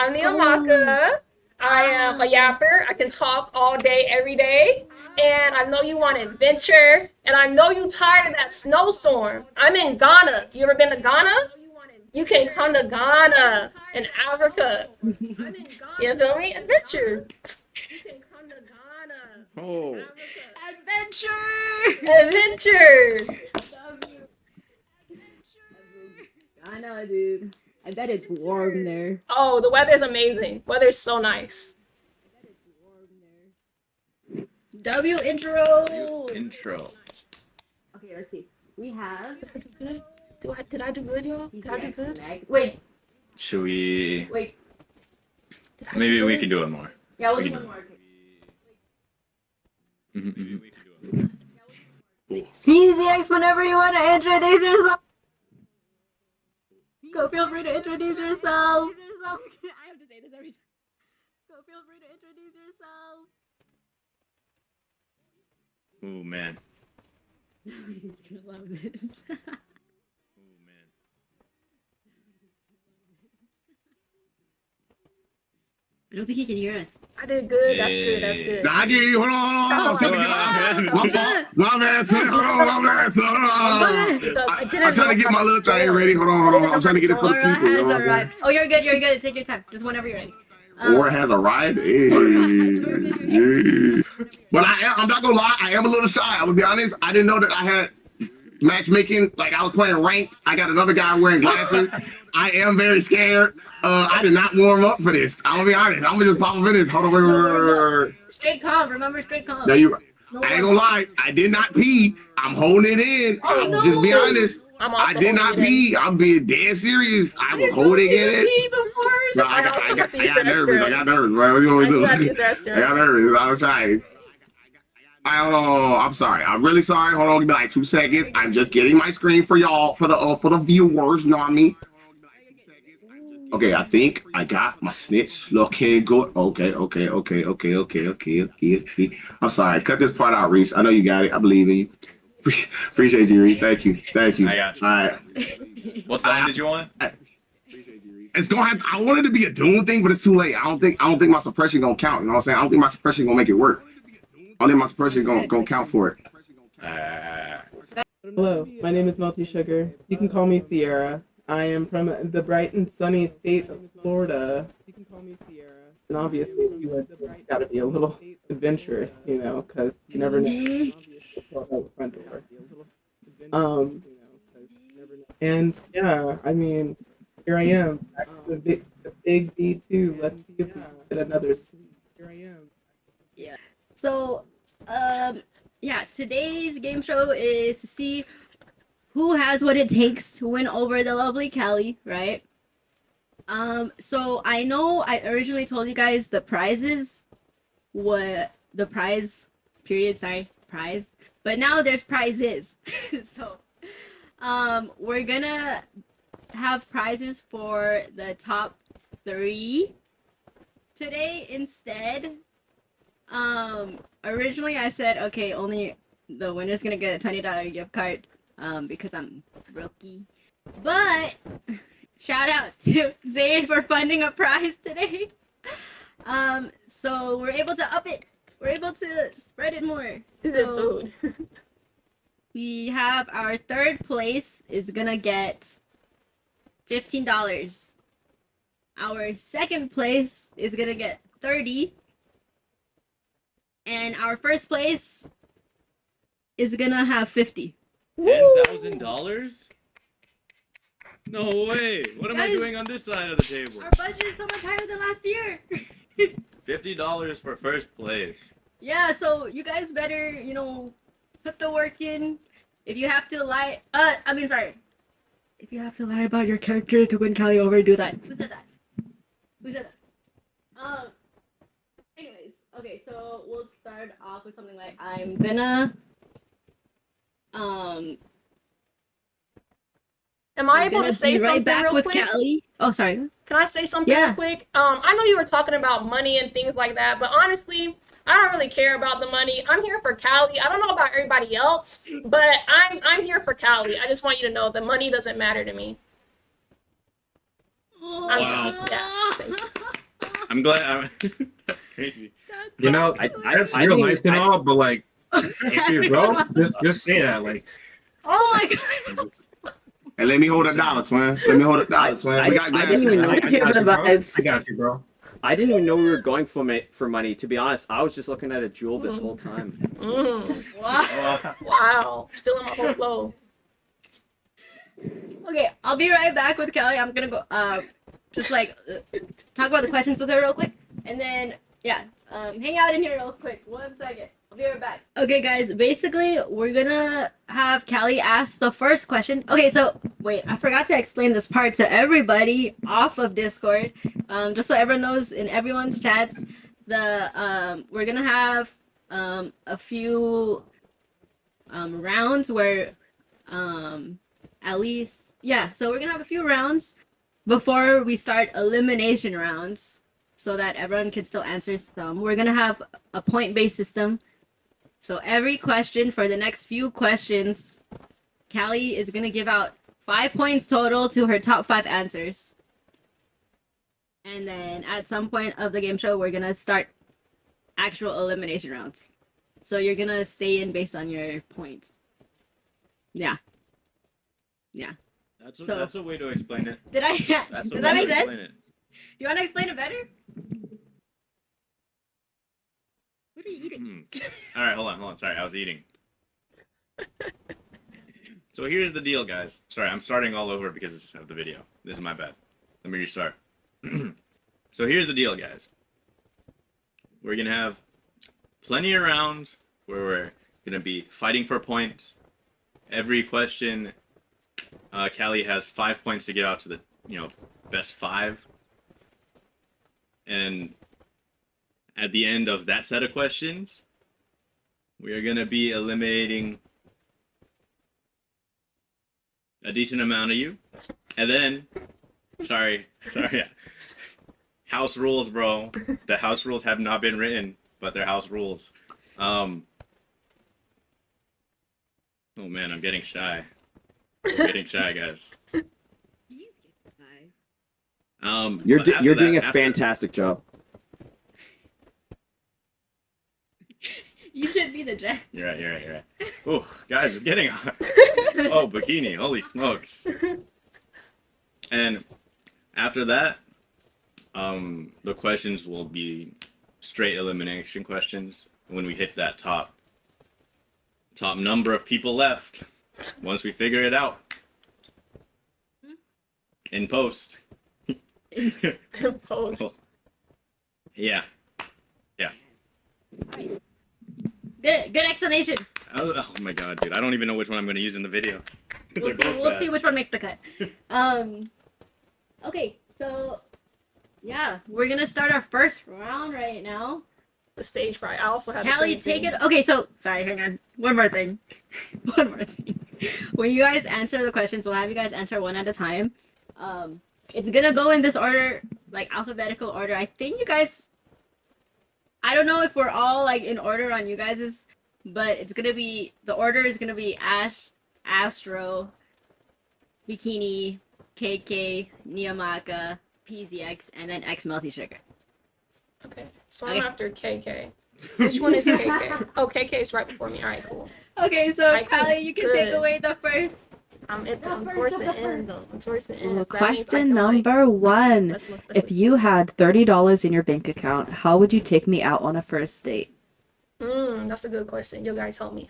I'm Niamaka. I am a yapper. I can talk all day, every day. And I know you want adventure. And I know you tired of that snowstorm. I'm in Ghana. You ever been to Ghana? You can come to Ghana in Africa. You feel me? Adventure. You can come to Ghana. Oh. Adventure! Adventure. I know, dude. I bet it's warm there. Oh, the weather's amazing. Weather's so nice. W intro. Intro. Okay, let's see. We have. Did I do good, y'all? Did I do good? Wait. Should we? Wait. Maybe we can do it more. Yeah, we'll do one more. Easy X whenever you want to introduce yourself. Go, feel free to introduce yourself. I have to say this every time. Go, feel free to introduce yourself. Oh man. He's gonna love this. Oh man. I don't think he can hear us. I did good. That's good. That's good. I get you. Hold on. I'm trying to get my fault. My bad. Hold on. I'm trying to get my little thing ready. Hold on. I'm trying to get it for the Laura people. You know has what I'm arrived. Oh, you're good. You're good. Take your time. Just whenever you're ready. saying? Laura has arrived. Hey. But I'm not gonna lie. I am a little shy. I'm gonna be honest. I didn't know that I had matchmaking. Like I was playing ranked. I got another guy wearing glasses. I am very scared. I did not warm up for this. I'm gonna be honest. I'm gonna just pop up in this. Hold on. Wait. Straight calm. Remember, straight calm. No, I ain't gonna lie. I did not pee. I'm holding it in. Oh, Just be honest. I did not pee. I'm being dead serious. I was holding it. No, I got nervous. I got nervous. Right? What do you want me to do? I got nervous. I was trying. I don't know. I'm sorry. I'm really sorry. Hold on. Give me like 2 seconds. I'm just getting my screen for y'all, for the viewers. You know what I mean? Okay, I think I got my snitch. Okay, good. Okay. I'm sorry. Cut this part out, Reese. I know you got it. I believe in you. Appreciate you, Reese. Thank you. I got you. All right. What song did you want? It's gonna have. I wanted to be a Doom thing, but it's too late. I don't think my suppression gonna count. You know what I'm saying? I don't think my suppression gonna make it work. I don't think my suppression gonna count for it. Hello, my name is Melty Sugar. You can call me Sierra. I am from the bright and sunny state of Florida. You can call me Sierra. And obviously, you got to be a little adventurous, you know, because you never know. Front door. And yeah, I mean, here I am, back to the big B2. Let's see if we can get another sweep. Here I am. Yeah. So, yeah, today's game show is to see who has what it takes to win over the lovely Callie, right? So I know I originally told you guys the prizes, what the prize, prize, but now there's prizes. So, we're gonna have prizes for the top 3 today instead. Originally I said, okay, only the winner's gonna get a $20 gift card, because I'm rookie. But shout out to Zayd for funding a prize today. So we're able to up it. We're able to spread it more. So we have our 3rd place is gonna get $15. Our 2nd place is gonna get $30. And our 1st place is gonna have $50. $10,000? No way! What am I Guys, doing on this side of the table? Our budget is so much higher than last year. $50 for first place. Yeah, so you guys better, you know, put the work in. If you have to lie, if you have to lie about your character to win Callie over, do that. Who said that? Anyways, okay, so we'll start off with something like I'm gonna Am I able to say something real quick? Callie. Oh, sorry. Can I say something real quick? I know you were talking about money and things like that, but honestly, I don't really care about the money. I'm here for Callie. I don't know about everybody else, but I'm here for Callie. I just want you to know the money doesn't matter to me. Wow. Yeah, thank you. I'm glad. Crazy. You know, that's real nice and all, but like, if you're broke, just say that. Like, Oh my god. Hey, let me hold $1, twin. Let me hold $1, twin. We got I didn't glasses. even know. Let's hear the vibes. I got you, bro. I didn't even know we were going for money. To be honest, I was just looking at a jewel this whole time. Wow. Wow. Still in my whole flow. Okay, I'll be right back with Kelly. I'm gonna go just like talk about the questions with her real quick, and then yeah, hang out in here real quick. 1 second. I'll be right back. Okay, guys. Basically, we're gonna have Kelly ask the first question. Okay, so wait, I forgot to explain this part to everybody off of Discord. Just so everyone knows in everyone's chats, we're gonna have a few rounds where at least so we're gonna have a few rounds before we start elimination rounds so that everyone can still answer some. We're gonna have a point-based system. So every question for the next few questions, Callie is gonna give out 5 points total to her top 5 answers. And then at some point of the game show, we're gonna start actual elimination rounds. So you're gonna stay in based on your points. Yeah. That's a way to explain it. Did I? That's a Does way that make to sense? explain it. Do you want to explain it better? What are you eating? All right, hold on. Sorry, I was eating. So here's the deal, guys. Sorry, I'm starting all over because of the video. This is my bad. Let me restart. So here's the deal, guys. We're gonna have plenty of rounds where we're gonna be fighting for points. Every question, Callie has 5 points to get out to the best 5. And at the end of that set of questions, we are gonna be eliminating a decent amount of you. And then, sorry, house rules, bro. The house rules have not been written, but they're house rules. Oh man, I'm getting shy. Guys. You're doing a fantastic job. You should be the judge. You're right. Oh, guys, it's getting hot. Oh, bikini, holy smokes. And after that, the questions will be straight elimination questions when we hit that top number of people left. Once we figure it out. In post. Post. Good Yeah. explanation. Oh my god, dude. I don't even know which one I'm going to use in the video. We'll see which one makes the cut. Okay, so yeah, we're gonna start our first round right now. The stage fright. I also have Callie, take it. Okay, so sorry, hang on. One more thing. When you guys answer the questions, we'll have you guys answer one at a time. It's gonna go in this order, like alphabetical order. I think you guys. I don't know if we're all like in order on you guys's, but it's gonna be the order is gonna be Ash, Astro, Bikini, KK, Niamaka, PZX, and then X Melty Sugar. Okay, so I'm after KK. Which one is KK? Oh, KK is right before me. All right, cool. Okay, so Alright, cool. Callie, you can take away the first. I'm towards the end, though. I'm towards the end. Well, So that means I question can, like, number 1. let's look. If you had $30 in your bank account, how would you take me out on a first date? That's a good question. You guys help me.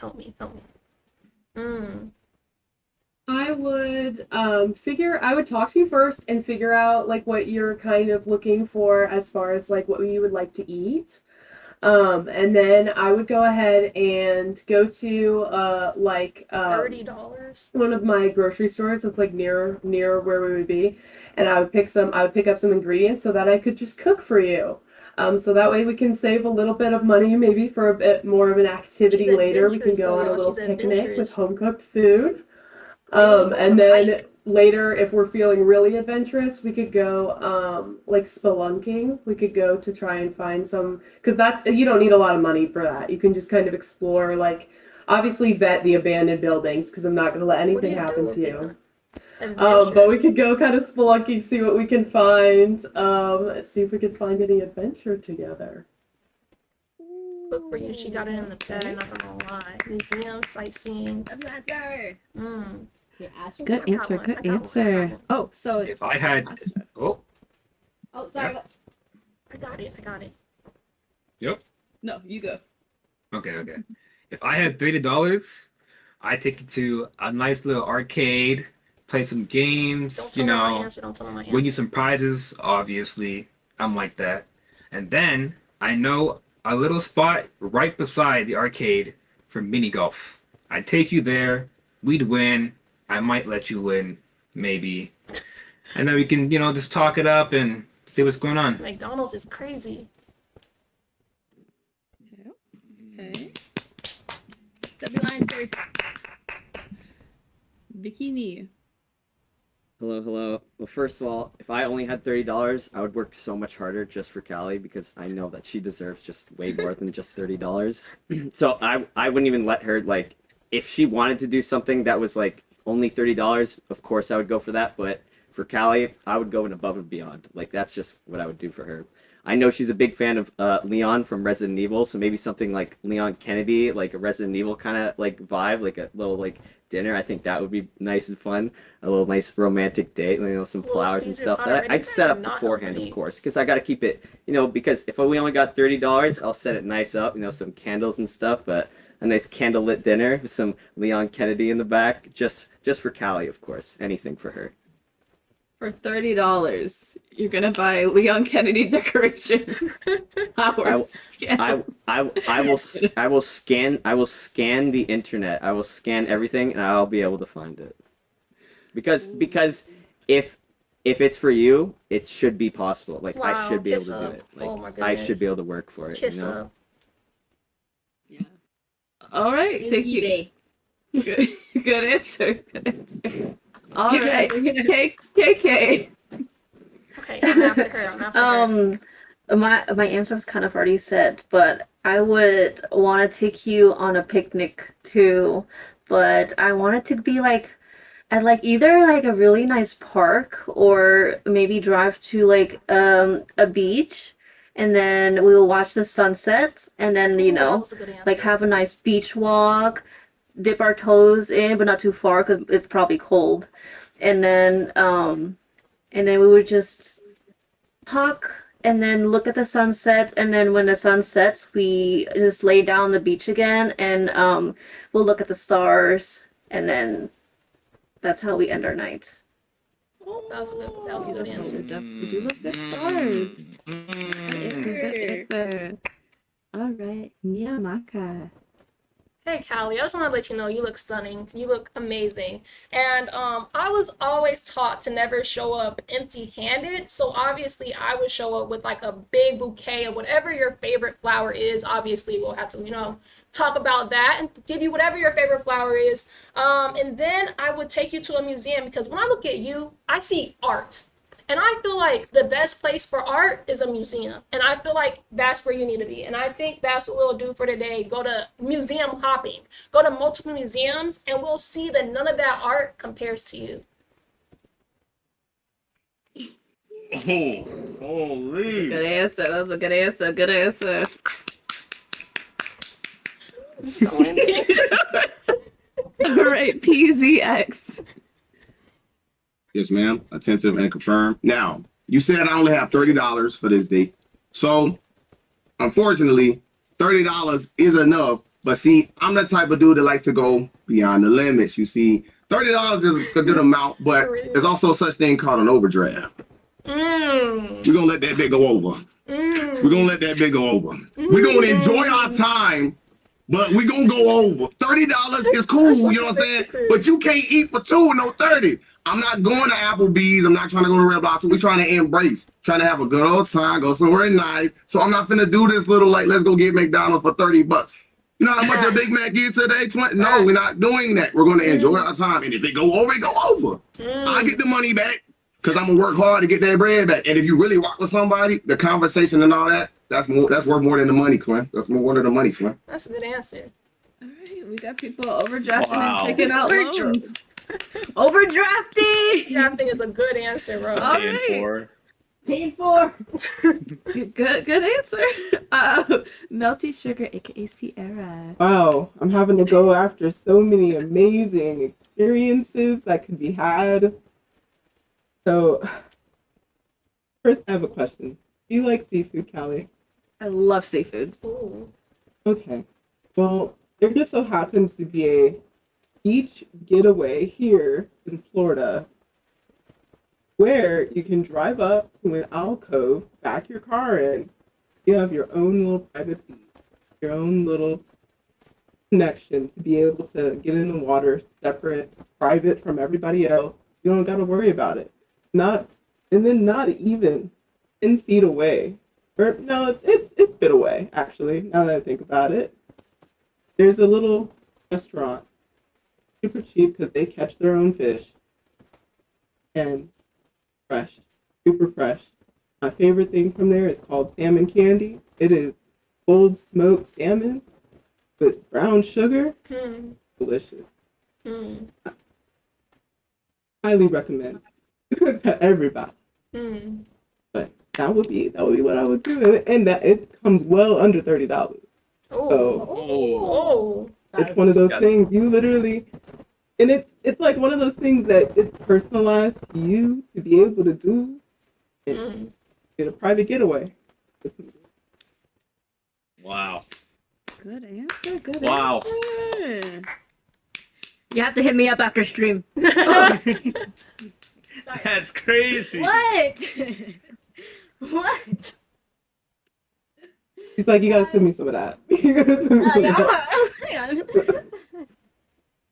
I would I would talk to you first and figure out like what you're kind of looking for as far as like what you would like to eat. And then I would go ahead and go to $30. one of my grocery stores that's like near where we would be, and I would pick up some ingredients so that I could just cook for you. So that way we can save a little bit of money, maybe for a bit more of an activity She's later. We can adventurous, go though, on a y'all. little She's picnic with adventurous. home cooked food. Maybe And go on a then hike. later, if we're feeling really adventurous, we could go like spelunking. We could go to try and find some, because you don't need a lot of money for that. You can just kind of explore, like obviously vet the abandoned buildings, because I'm not going to let anything happen to you. But we could go kind of spelunking, see what we can find. See if we can find any adventure together. Look for you. She got it in the bed. Not gonna lie. Museum sightseeing. Good answer. Good answer. Good answer. Oh, so If I had, oh, Oh, sorry. Yeah. I got it. I got it. yep. No, you go. Okay. If I had $30, I'd take you to a nice little arcade, play some games, Don't tell them my answer. Don't tell them my answer. win you some prizes, obviously. I'm like that. And then I know a little spot right beside the arcade for mini golf. I'd take you there. We'd win. I might let you win, maybe. And then we can, just talk it up and see what's going on. McDonald's is crazy. Okay. W answer. Bikini. Hello. Well, first of all, if I only had $30, I would work so much harder just for Callie because I know that she deserves just way more than just $30. So I wouldn't even let her, like, if she wanted to do something that was like only $30, of course I would go for that. But for Callie, I would go and above and beyond. Like, that's just what I would do for her. I know she's a big fan of Leon from Resident Evil, so maybe something like Leon Kennedy, like a Resident Evil kind of like vibe, like a little like dinner. I think that would be nice and fun. A little nice romantic date, some flowers and stuff. That I'd set up beforehand, of course, because I got to keep it, because if we only got $30, I'll set it nice up, some candles and stuff, but a nice candlelit dinner with some Leon Kennedy in the back, just for Callie, of course. Anything for her. For $30, you're gonna buy Leon Kennedy decorations. I will scan the internet. I will scan everything and I'll be able to find it. Because if it's for you, it should be possible. Like, Wow, I should be able kiss to do up. it. Oh Like, my I goodness. should be able to work for it. Kiss up. Yeah. All right, Use thank you. eBay. Good answer. Good answer. All right, KK. Okay, I'm after her. I'm after her. My answer was kind of already said, but I would want to take you on a picnic too, but I want it to be like at like either like a really nice park or maybe drive to like a beach, and then we will watch the sunset, and then Ooh, that was a good answer. like have a nice beach walk, dip our toes in, but not too far because it's probably cold, and then we would just talk and then look at the sunset, and then when the sun sets, we just lay down on the beach again, and we'll look at the stars, and then that's how we end our night. That was a good answer. We do love good stars. Good answer. All right, Niamaka. Hey, Callie, I just want to let you know you look stunning. You look amazing. And I was always taught to never show up empty-handed. So obviously I would show up with like a big bouquet of whatever your favorite flower is. Obviously we'll have to, talk about that and give you whatever your favorite flower is. And then I would take you to a museum because when I look at you, I see art. And I feel like the best place for art is a museum. And I feel like that's where you need to be. And I think that's what we'll do for today. Go to museum hopping. Go to multiple museums and we'll see that none of that art compares to you. Oh, holy. Good answer. That was a good answer. Good answer. All right, PZX. Yes, ma'am. Attentive and confirmed. Now, you said I only have $30 for this date. So, unfortunately, $30 is enough. But see, I'm the type of dude that likes to go beyond the limits. You see, $30 is a good amount, but there's also such thing called an overdraft. We're going to let that bit go over. We're going to let that bit go over. We're going to enjoy our time, but we're going to go over. $30 is cool, you know what I'm saying? But you can't eat for two with no 30. I'm not going to Applebee's. I'm not trying to go to Red Lobster. We're trying to embrace, trying to have a good old time, go somewhere nice. So I'm not finna do this little, like, let's go get McDonald's for $30. You know how much a Big Mac is today? 20? No, we're not doing that. We're going to enjoy our time. And if it go over, it go over. I get the money back because I'm going to work hard to get that bread back. And if you really rock with somebody, the conversation and all that, that's worth more than the money, Clint. That's more than the money, Clint. That's a good answer. All right, we got people overdrafting Wow. and taking out loans. Overdrafting. Drafting is a good answer, bro. All Paying right. for. Paid for. Good answer. Melty Sugar, aka Sierra. Wow, I'm having to go after so many amazing experiences that could be had. So, first, I have a question. Do you like seafood, Callie? I love seafood. Ooh. Okay. Well, there just so happens to be a beach getaway here in Florida where you can drive up to an alcove, back your car in. You have your own little private beach, your own little connection to be able to get in the water separate, private from everybody else. You don't got to worry about it. Not, and then not even 10 feet away. Or no, it's a bit away actually. Now that I think about it, there's a little restaurant, super cheap because they catch their own fish, and fresh, super fresh. My favorite thing from there is called salmon candy. It is old smoked salmon with brown sugar. Hmm. Delicious. Hmm. Highly recommend to everybody. Hmm. But that would be what I would do, and that it comes well under $30. Oh. So Oh. it's one of those Yes. things you literally, and it's like one of those things that it's personalized to you to be able to do and Mm. get a private getaway. Wow. Good answer. Good Wow. answer. You have to hit me up after stream. That's crazy. What? What? He's like, you gotta send me some of that. You gotta send me some of that. Hang on.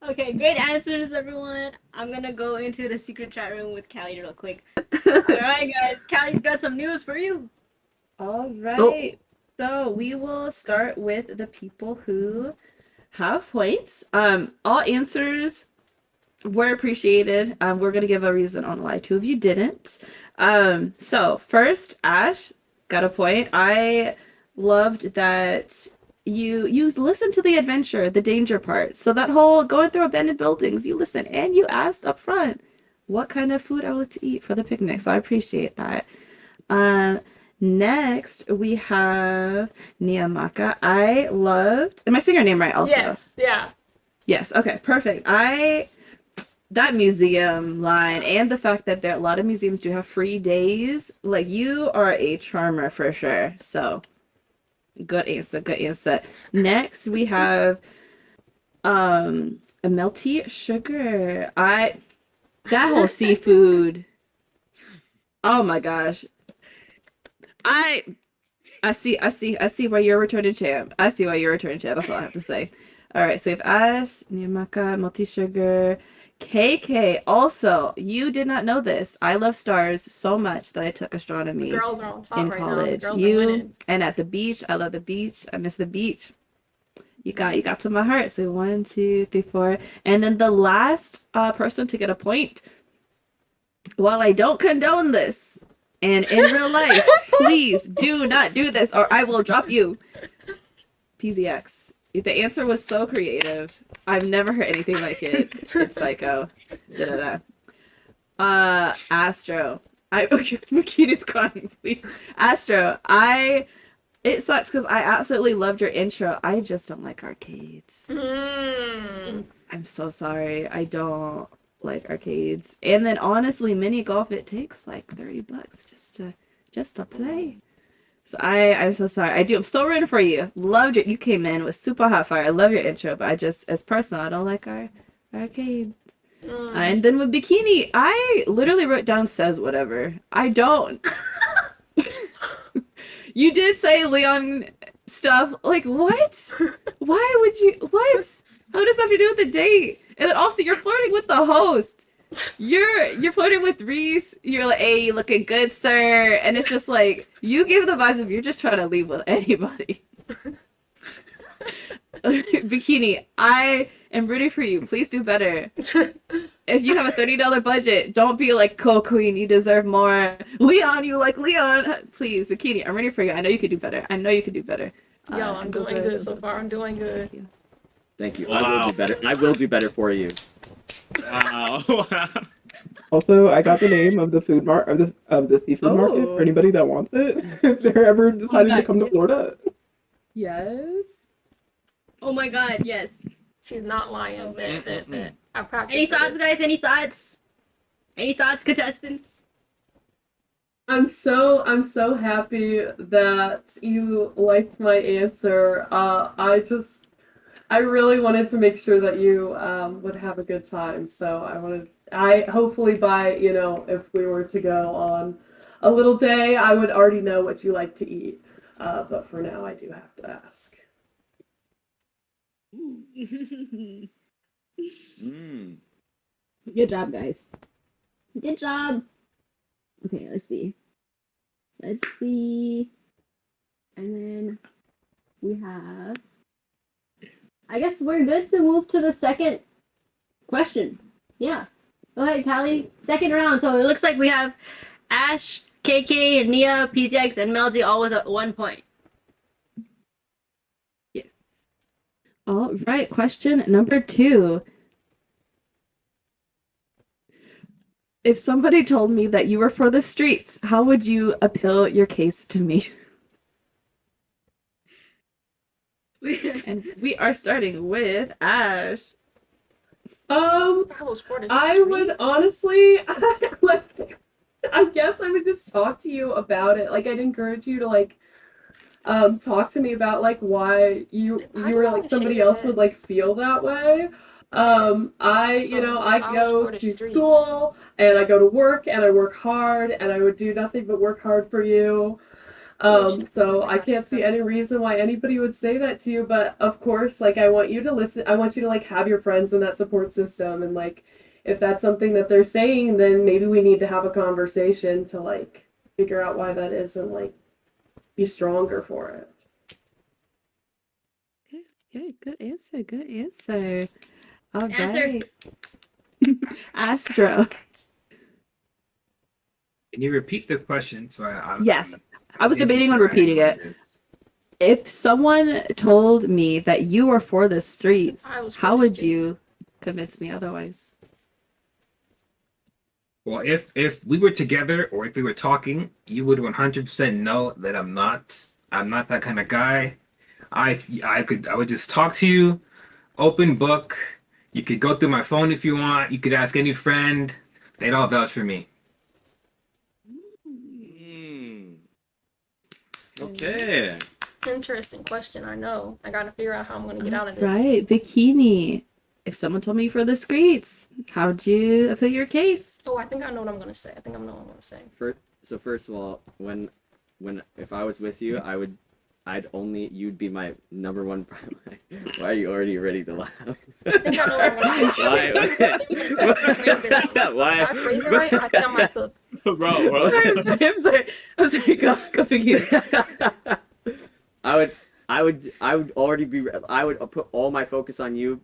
Okay, great answers, everyone. I'm gonna go into the secret chat room with Callie real quick. Alright, guys. Callie's got some news for you. All right. So we will start with the people who have points. All answers were appreciated. We're gonna give a reason on why two of you didn't. So first, Ash got a point. I loved that you listened to the adventure, the danger part. So that whole going through abandoned buildings, you listened and you asked up front what kind of food I would like to eat for the picnic. So I appreciate that. Next we have Niamaka. I loved, am I saying her name right also? Yes. Yeah. Yes, okay, perfect. That museum line and the fact that there a lot of museums do have free days, like you are a charmer for sure. So good answer, good answer. Next we have a melty sugar. That whole seafood. Oh my gosh. I see why you're a returning champ. I see why you're a returning champ. That's all I have to say. All right, so we have Ash, Niamaka, Multi Sugar, KK. Also, you did not know this. I love stars so much that I took astronomy The girls are on top in right now. The college. girls are winning. And at the beach, I love the beach. I miss the beach. You got to my heart. So 1, 2, 3, 4, and then the last person to get a point. While I don't condone this, and in real life, please do not do this or I will drop you. PZX. The answer was so creative. I've never heard anything like it. It's psycho. Astro. Makita's crying, please. Astro, it sucks because I absolutely loved your intro. I just don't like arcades. I'm so sorry. I don't like arcades. And then honestly, mini golf, it takes like $30 just to play. So I'm so sorry. I'm still rooting for you. Loved it. You came in with super hot fire. I love your intro, but I just, as personal, I don't like our arcade. And then with bikini, I literally wrote down says whatever. I don't. You did say Leon stuff. Like, what? Why would you? What? How does that have to do with the date? And then also, you're flirting with the host. You're flirting with Reese. You're like, hey, you looking good, sir. And it's just like, you give the vibes of you're just trying to leave with anybody. Bikini, I am rooting for you. Please do better. If you have a $30 budget, don't be like, Queen, you deserve more. Leon, you like Leon. Please, Bikini, I'm rooting for you. I know you could do better. I know you could do better. Yo, I'm doing good so far. I'm doing good. Thank you. Wow. I will do better. I will do better for you. Wow. Also, I got the name of the of the seafood market for Oh. anybody that wants it. If they're ever deciding to God, come to yes. Florida. Yes. Oh my god, yes. She's not lying. Bet. I practiced. Any for thoughts, this. guys? Any thoughts? Any thoughts, contestants? I'm so happy that you liked my answer. I really wanted to make sure that you would have a good time. So I hopefully by, if we were to go on a little day, I would already know what you like to eat. But for now, I do have to ask. Mm. Good job, guys. Good job. Okay, let's see. And then we have. I guess we're good to move to the second question. Yeah. Go ahead, Callie. Second round. So it looks like we have Ash, KK, Nia, PCX, and Melody all with 1 point. Yes. All right. Question number 2. If somebody told me that you were for the streets, how would you appeal your case to me? And we are starting with Ash. Um, I was for the I would streets. honestly, I guess I would just talk to you about it. Like, I'd encourage you to talk to me about why you were like somebody else would feel that way. I I was go for the to streets. school and I go to work and I work hard and I would do nothing but work hard for you. So I can't see any reason why anybody would say that to you, but of course, I want you to listen. I want you to have your friends in that support system, and if that's something that they're saying, then maybe we need to have a conversation to figure out why that is and be stronger for it. Good answer. Good answer. All Answer. right. Astro. Can you repeat the question? So I Yes. I was debating on repeating it. If someone told me that you were for the streets, I was for how the would streets. you convince me otherwise? Well, if we were together or if we were talking, you would 100% know that I'm not that kind of guy. I would just talk to you, open book. You could go through my phone if you want. You could ask any friend. They'd all vouch for me. Okay. Interesting question. I know. I gotta figure out how I'm gonna get out of this. Right, bikini. If someone told me for the streets, how'd you appeal your case? Oh, I think I know what I'm gonna say. So first of all, if I was with you, you'd be my number one priority. Why are you already ready to laugh? I think I know what I'm gonna say. Why? If I phrase it right, I think I might cook. Bro. I'm sorry. Go figure. I would already be. I would put all my focus on you.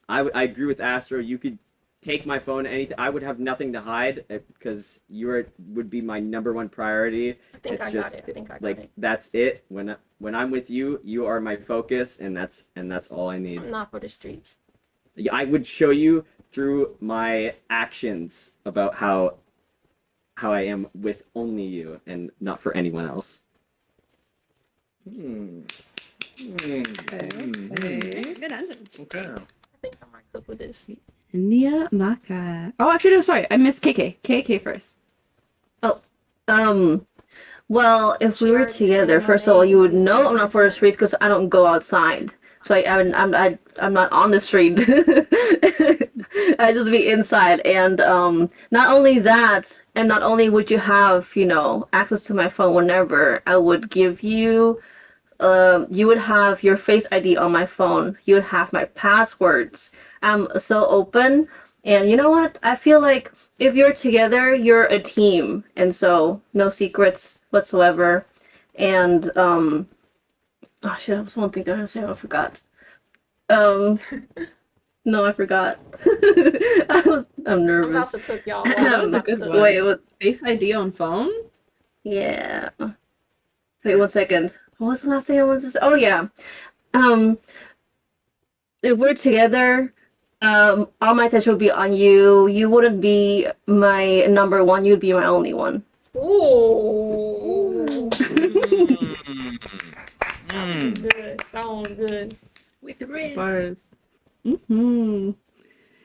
I agree with Astro. You could take my phone, anything. I would have nothing to hide because would be my number one priority. I think I got it. That's it. When I'm with you, you are my focus, and that's all I need. I'm not for the streets. I would show you through my actions about how I am with only you and not for anyone else. Good answer. Okay. I think I might cook with this. Niamaka. Oh, actually, no, sorry. I missed KK. KK first. Well, if we were together, first of all, you would know I'm not for the streets because I don't go outside. So I'm not on the street. I just be inside, and not only that, and not only would you have access to my phone whenever, I would give you. You would have your Face ID on my phone. You would have my passwords. I'm so open, and you know what? I feel like if you're together, you're a team, and so no secrets whatsoever. And oh shit, that was one thing that I was saying. I forgot. No, I forgot. I'm I'm about nervous. to cook, y'all. That was a good one. Wait, what? Face ID on phone? Yeah. Wait 1 second. What was the last thing I wanted to say? Oh yeah. Um, if we're together, all my attention would be on you. You wouldn't be my number one. You'd be my only one. Ooh. Mm. Good. That one was good. With the red. Bars. Mm-hmm.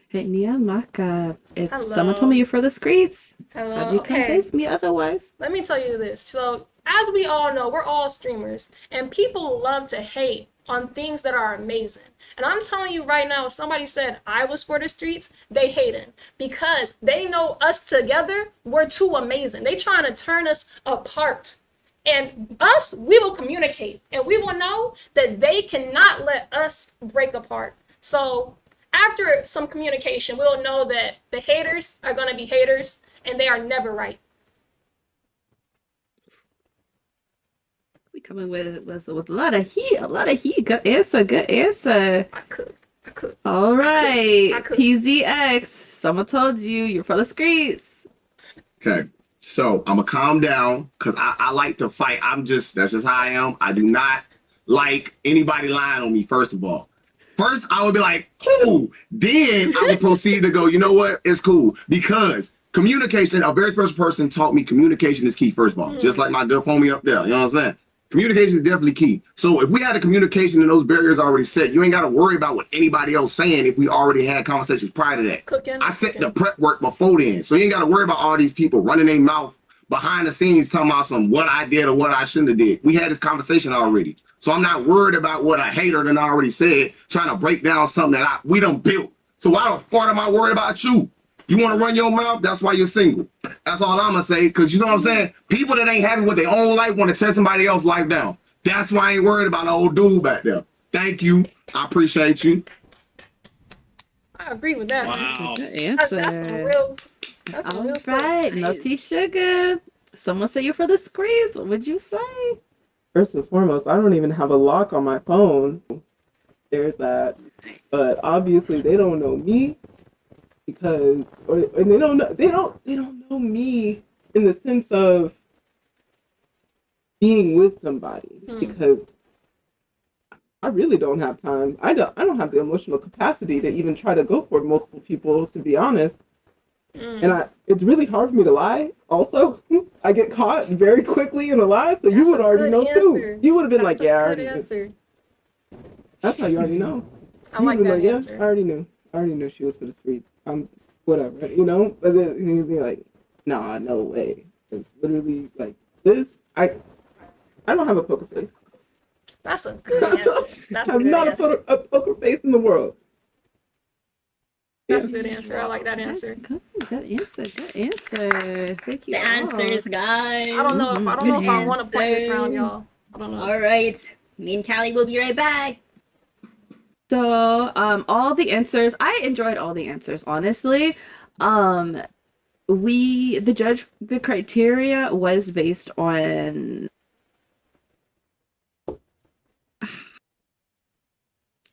Hey, Niamaka, if Hello. someone told me you're for the streets, Hello. have you Okay. convinced me otherwise? Let me tell you this. So, as we all know, we're all streamers, and people love to hate on things that are amazing. And I'm telling you right now, if somebody said I was for the streets, they hating because they know us together, we're too amazing. They trying to turn us apart. And us, we will communicate, and we will know that they cannot let us break apart. So, after some communication, we'll know that the haters are going to be haters, and they are never right. We coming with a lot of heat, a lot of heat. Good answer, good answer. I could. All right, I could. PZX. Someone told you you're for the streets. Okay. So I'm gonna calm down because I like to fight. That's just how I am. I do not like anybody lying on me, first of all. First, I would be like, who? Then I would proceed to go, you know what? It's cool. Because communication, a very special person taught me communication is key, first of all. Just like my good homie up there. You know what I'm saying? Communication is definitely key. So if we had a communication and those barriers already set, you ain't got to worry about what anybody else saying if we already had conversations prior to that. Cooking. I set the prep work before then. So you ain't got to worry about all these people running their mouth behind the scenes talking about some what I did or what I shouldn't have did. We had this conversation already. So I'm not worried about what a hater done already said, trying to break down something that we done built. So why the fuck am I worried about you? You want to run your mouth? That's why you're single. That's all I'm going to say. Because you know what I'm saying? People that ain't happy with their own life want to tear somebody else's life down. That's why I ain't worried about the old dude back there. Thank you. I appreciate you. I agree with that. Wow. Good answer. That's some real. That's some All real stuff. right, Melty Sugar. Someone say you're for the streets. What would you say? First and foremost, I don't even have a lock on my phone. There's that. But obviously they don't know me and they don't know me in the sense of being with somebody because I really don't have time. I don't have the emotional capacity to even try to go for multiple people, to be honest. And it's really hard for me to lie. Also, I get caught very quickly in a lie, so you would already know too. You would have been like, "Yeah, I already knew." That's how you already know. I like that answer. Yeah, I already knew. I already knew she was for the streets. Whatever, you know. But then you'd be like, "Nah, no way." It's literally like this. I don't have a poker face. That's a good answer. That's a I'm good not answer. a poker face in the world. That's a good answer. I like that answer. Good answer. Good answer. Thank you. The all. answers, guys. I don't know if I want to play this round, y'all. I don't know. All right. Me and Callie will be right back. So, all the answers, I enjoyed all the answers, honestly. The criteria was based on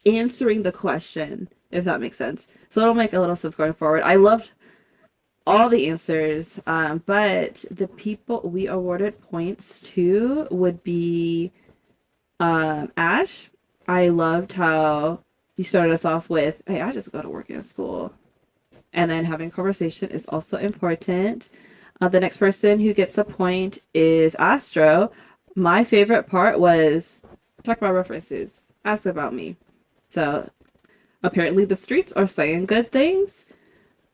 answering the question, if that makes sense. So it'll make a little sense going forward. I loved all the answers, but the people we awarded points to would be Ash. I loved how you started us off with, "Hey, I just go to work in school." And then having conversation is also important. The next person who gets a point is Astro. My favorite part was talk about references, ask about me. So apparently the streets are saying good things.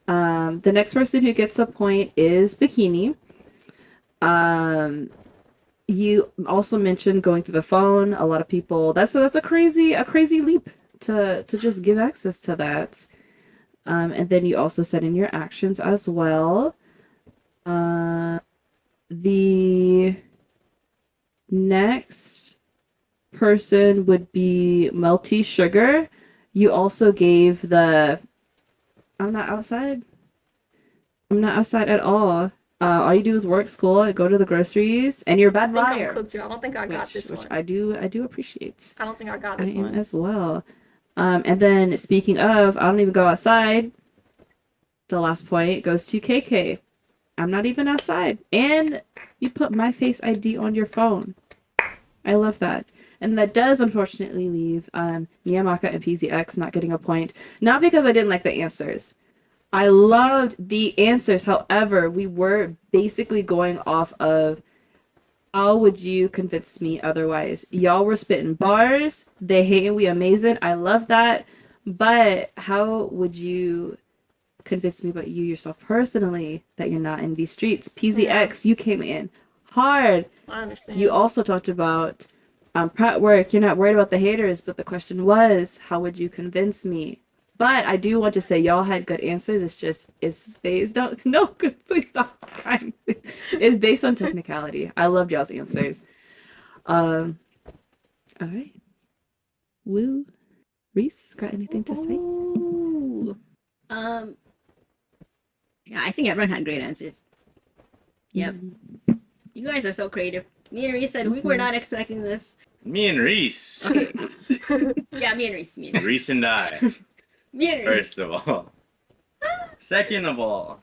The next person who gets a point is Bikini. You also mentioned going through the phone. A lot of people, that's a crazy leap to just give access to that. And then you also said in your actions as well. The next person would be Melty Sugar. You also gave I'm not outside at all. All you do is work, school, go to the groceries, and you're a bad I think liar. I'm cooked, y'all. I don't think I got this Which one. I do appreciate. I don't think I got I this am one. as well. And then speaking of, I don't even go outside. The last point goes to KK. I'm not even outside. And you put my Face ID on your phone. I love that. And that does unfortunately leave Niamaka and PZX not getting a point. Not because I didn't like the answers. I loved the answers. However, we were basically going off of how would you convince me otherwise? Y'all were spitting bars. They hating we amazing. I love that. But how would you convince me about you yourself personally that you're not in these streets? PZX, you came in hard. I understand. You also talked about prep work. You're not worried about the haters, but the question was, how would you convince me? But I do want to say y'all had good answers. It's based no, please stop crying. It's based on technicality. I loved y'all's answers. All right. Woo. Reese, got anything to say? Ooh. Yeah, I think everyone had great answers. Yep. You guys are so creative. Me and Reese said we were not expecting this. Me and Reese. Okay. Yeah, me and Reese. Reese and I. Me and Reese. First of all. Second of all.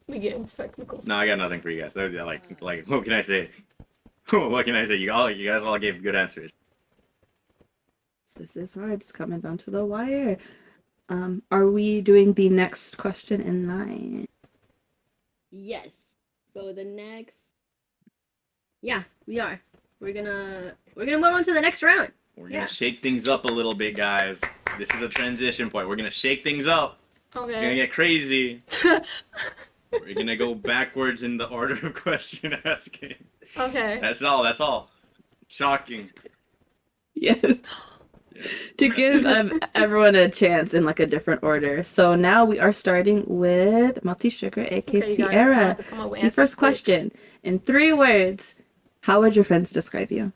We getting technical. No, I got nothing for you guys. They're like, what can I say? What can I say? You guys all gave good answers. This is hard. It's coming down to the wire. Are we doing the next question in line? Yes. So the next. Yeah, we are. We're gonna move on to the next round. We're gonna shake things up a little bit, guys. This is a transition point. We're gonna shake things up. Okay. It's gonna get crazy. We're gonna go backwards in the order of question asking. Okay. That's all. Shocking. Yes. To give everyone a chance in like a different order. So now we are starting with Multi Sugar, aka Okay, you guys Sierra. have to come up with The answers first quick. question in 3 words. How would your friends describe you?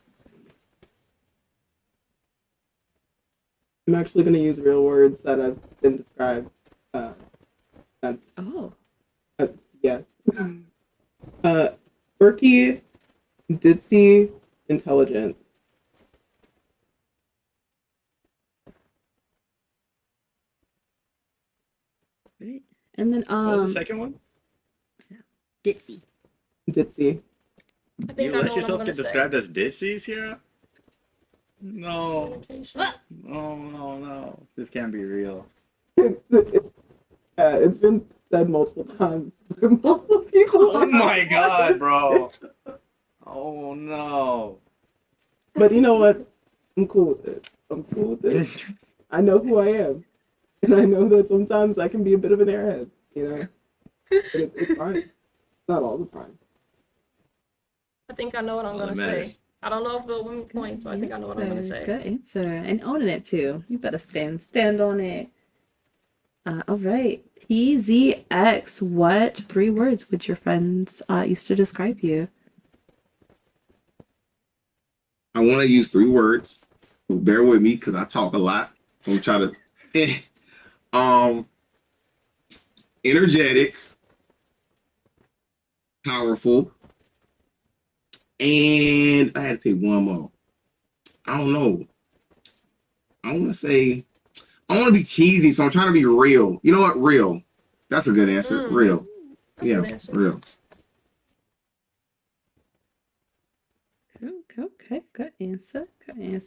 I'm actually going to use real words that have been described. Oh. Yes. Quirky, ditzy, intelligent. Right. And then What was the second one? Ditzy. Ditzy. I think You I know let what I'm yourself gonna get say. described as ditzy, Sierra? No. Communication. No. This can't be real. It's been said multiple times by multiple people. Oh my god, bro. Oh no. But you know what? I'm cool with it. I know who I am. And I know that sometimes I can be a bit of an airhead, you know? But it's fine. It's not all the time. I think I know what I'm All gonna that say. matters. I don't know if it'll win points, but I think I know what I'm gonna say. Good answer. And owning it too. You better stand on it. All right. PZX, what 3 words would your friends used to describe you? I want to use 3 words. So bear with me because I talk a lot. So I'm trying to. Energetic, powerful, and I had to pick one more. I don't know. I want to be cheesy, so I'm trying to be real. You know what? Real. That's a good answer. Real. That's a Yeah, good answer. real. Okay. Good answer. And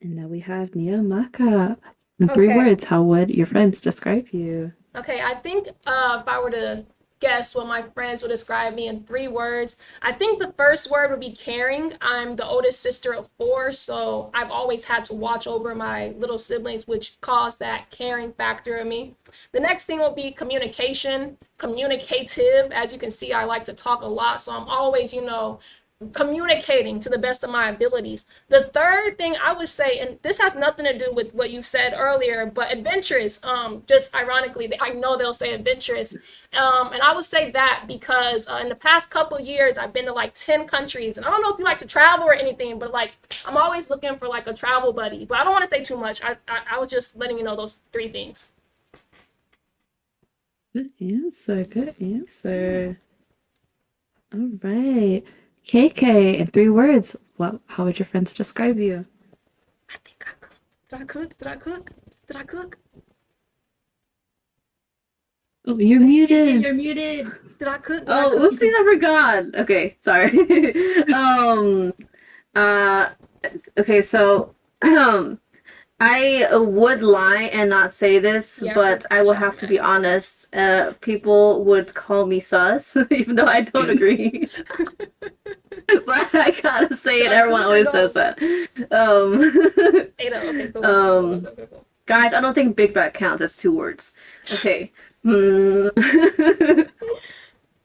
now we have Niamaka. In 3 Okay. words, how would your friends describe you? Okay, I think if I were to guess what my friends would describe me in 3 words, I think the first word would be caring. I'm the oldest sister of 4, so I've always had to watch over my little siblings, which caused that caring factor in me. The next thing will be communication, communicative. As you can see, I like to talk a lot, so I'm always, communicating to the best of my abilities. The third thing I would say, and this has nothing to do with what you said earlier, but adventurous, just ironically, I know they'll say adventurous. And I would say that because in the past couple years, I've been to like 10 countries, and I don't know if you like to travel or anything, but like, I'm always looking for like a travel buddy, but I don't want to say too much. I was just letting you know those 3 things. Good answer. All right. KK, in 3 words, how would your friends describe you? I think I cooked. Did I cook? Oh, you're muted. You're muted. Did I cook? Oh, oopsies, I forgot. Okay, sorry. Uh, okay, so I would lie and not say this, Yeah, but I will have to be honest. People would call me sus, even though I don't agree. But I gotta say it. Everyone always says that. Ada, okay, go, go. Guys, I don't think big back counts as 2 words. Okay.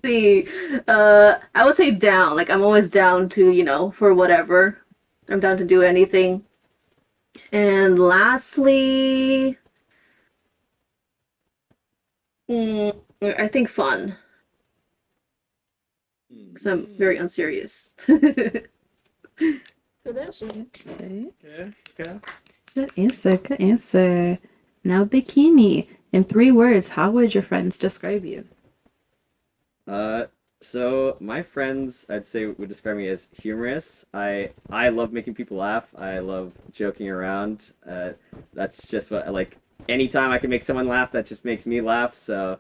See, I would say down. Like I'm always down to, for whatever. I'm down to do anything. And lastly, I think fun. Because I'm very unserious. Good answer. Okay. Okay. Good answer. Good answer. Now, bikini. In 3 words, how would your friends describe you? So my friends, I'd say, would describe me as humorous. I love making people laugh. I love joking around. That's just what I like. Anytime I can make someone laugh, that just makes me laugh. So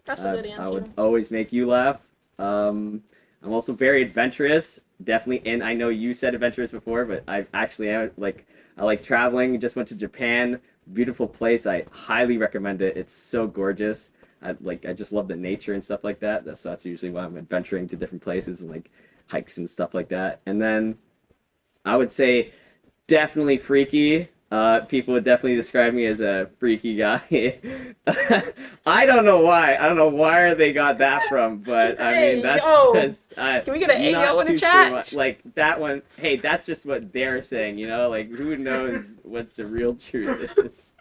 That's a good answer. I would always make you laugh. I'm also very adventurous, definitely. And I know you said adventurous before, but I actually am I like traveling. Just went to Japan, beautiful place. I highly recommend it. It's so gorgeous. I just love the nature and stuff like that. That's usually why I'm adventuring to different places and like hikes and stuff like that. And then I would say definitely freaky. People would definitely describe me as a freaky guy. I don't know why. I don't know where they got that from, but I mean that's just. Can we get an not AO in the too chat? sure like that one. Hey, that's just what they're saying. Like who knows what the real truth is.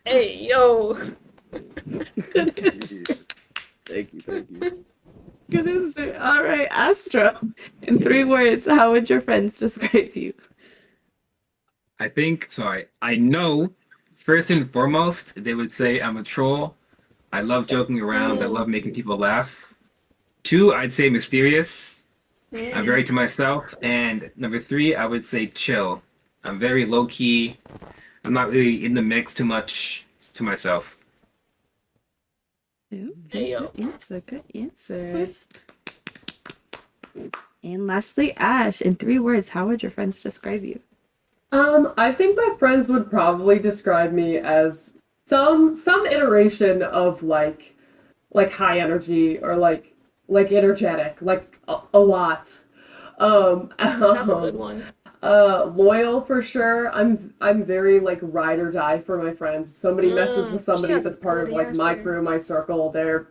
Hey, yo. Thank you. Good answer. All right, Astro. In 3 words, how would your friends describe you? I think so. I know. First and foremost, they would say I'm a troll. I love joking around. I love making people laugh. 2, I'd say mysterious. I'm very to myself. And number 3, I would say chill. I'm very low key. I'm not really in the mix too much to myself. Hey, yo. Good answer. Good answer. And lastly, Ash. In 3 words, how would your friends describe you? I think my friends would probably describe me as some iteration of like high energy or like energetic, like a lot. That's a good one. Loyal for sure. I'm very like ride or die for my friends. If somebody messes with somebody that's part of like my crew, my circle, they're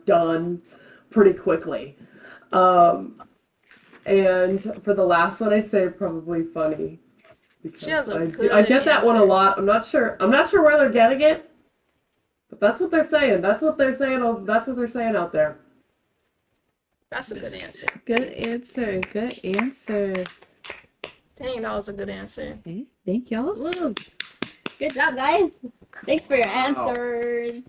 done pretty quickly. And for the last one, I'd say probably funny. Because I get that one a lot. I'm not sure where they're getting it, but that's what they're saying. That's what they're saying out there. That's a good answer. Good answer. Good answer. Dang, that was a good answer. Okay, thank y'all. Woo. Good job, guys. Thanks for your answers.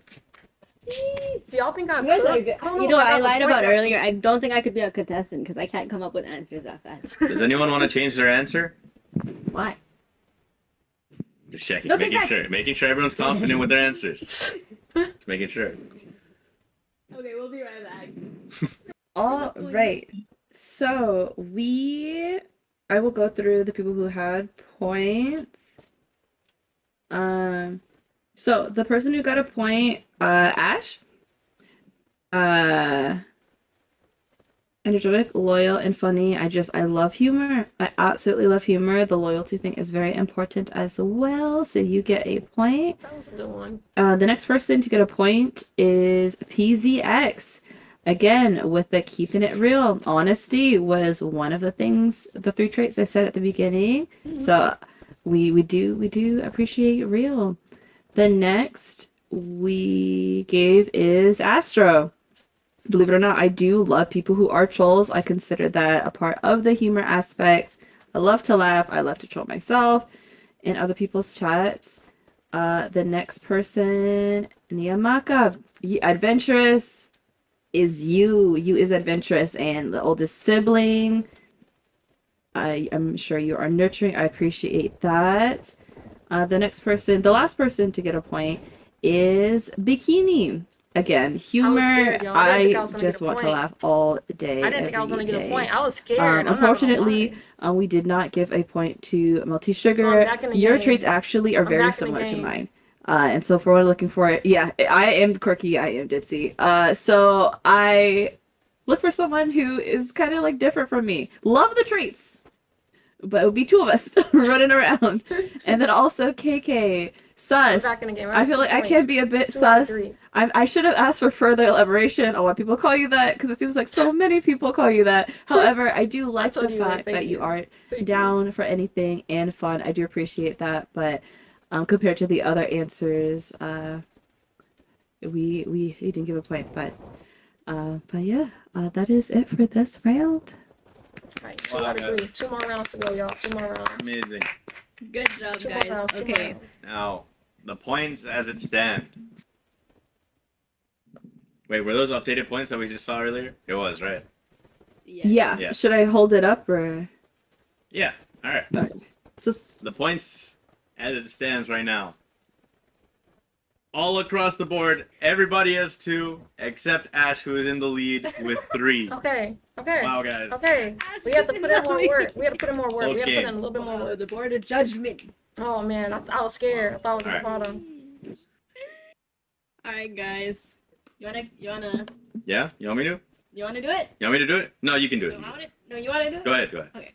Do y'all think I'm You guys good? are good. You know what I lied about earlier? I don't think I could be a contestant because I can't come up with answers that fast. Does anyone want to change their answer? Why? Just checking, No, making sure everyone's confident with their answers. Just making sure. Okay, we'll be right back. All right. So I will go through the people who had points. So the person who got a point, Ash, energetic, loyal, and funny. I love humor. I absolutely love humor. The loyalty thing is very important as well. So you get a point. That was a good one. The next person to get a point is PZX. Again, with the keeping it real, honesty was one of the 3 traits I said at the beginning. So we do appreciate real. The next we gave is Astro. Believe it or not, I do love people who are trolls. I consider that a part of the humor aspect. I love to laugh. I love to troll myself in other people's chats. The next person, Niamaka, adventurous is you. You is adventurous and the oldest sibling. I'm sure you are nurturing. I appreciate that. The next person, the last person to get a point is Bikini. again, humor. scared, y'all. I didn't think I I was gonna get just a want to point. laugh all day. I didn't think I was every gonna get a day. point. I was scared. I'm not gonna Unfortunately, lie. we did not give a point to Multi So I'm Sugar. back in the Your game. traits actually are I'm very back in the similar to game. mine. And so for looking for it, yeah, I am quirky, I am ditzy. So I look for someone who is kind of like different from me. Love the traits, but it would be two of us running around. And then also KK, sus. I'm back in the game. I feel like I can be a bit 2 out of sus. 3. I should have asked for further elaboration on why people call you that, because it seems like so many people call you that. However, I do like the told you that. fact Thank that you you. are Thank down for anything and fun. I do appreciate that, but compared to the other answers, we didn't give a point, but yeah, that is it for this round. Alright, 2 out of 3. 2 more rounds to go, y'all. 2 more rounds. Amazing. Good job, 2 more rounds. 2 more Okay. rounds. Now, the points as it stand. Wait, were those updated points that we just saw earlier? It was, right? Yeah. Yes. Should I hold it up or Yeah. All right. just? The points as it stands right now. All across the board, everybody has 2, except Ash, who is in the lead with 3. Okay. Okay. Wow, guys. Okay. We have to put in more work. We have to put in more work. Close We have to put game. in a little bit more work. The board of judgment. Oh man, I was scared. I thought I was at the Alright. bottom. All right, guys. You wanna Yeah? You want me to? do it? You want me to do it? No, you can do it. No, you wanna do it? Go ahead, go ahead. Okay.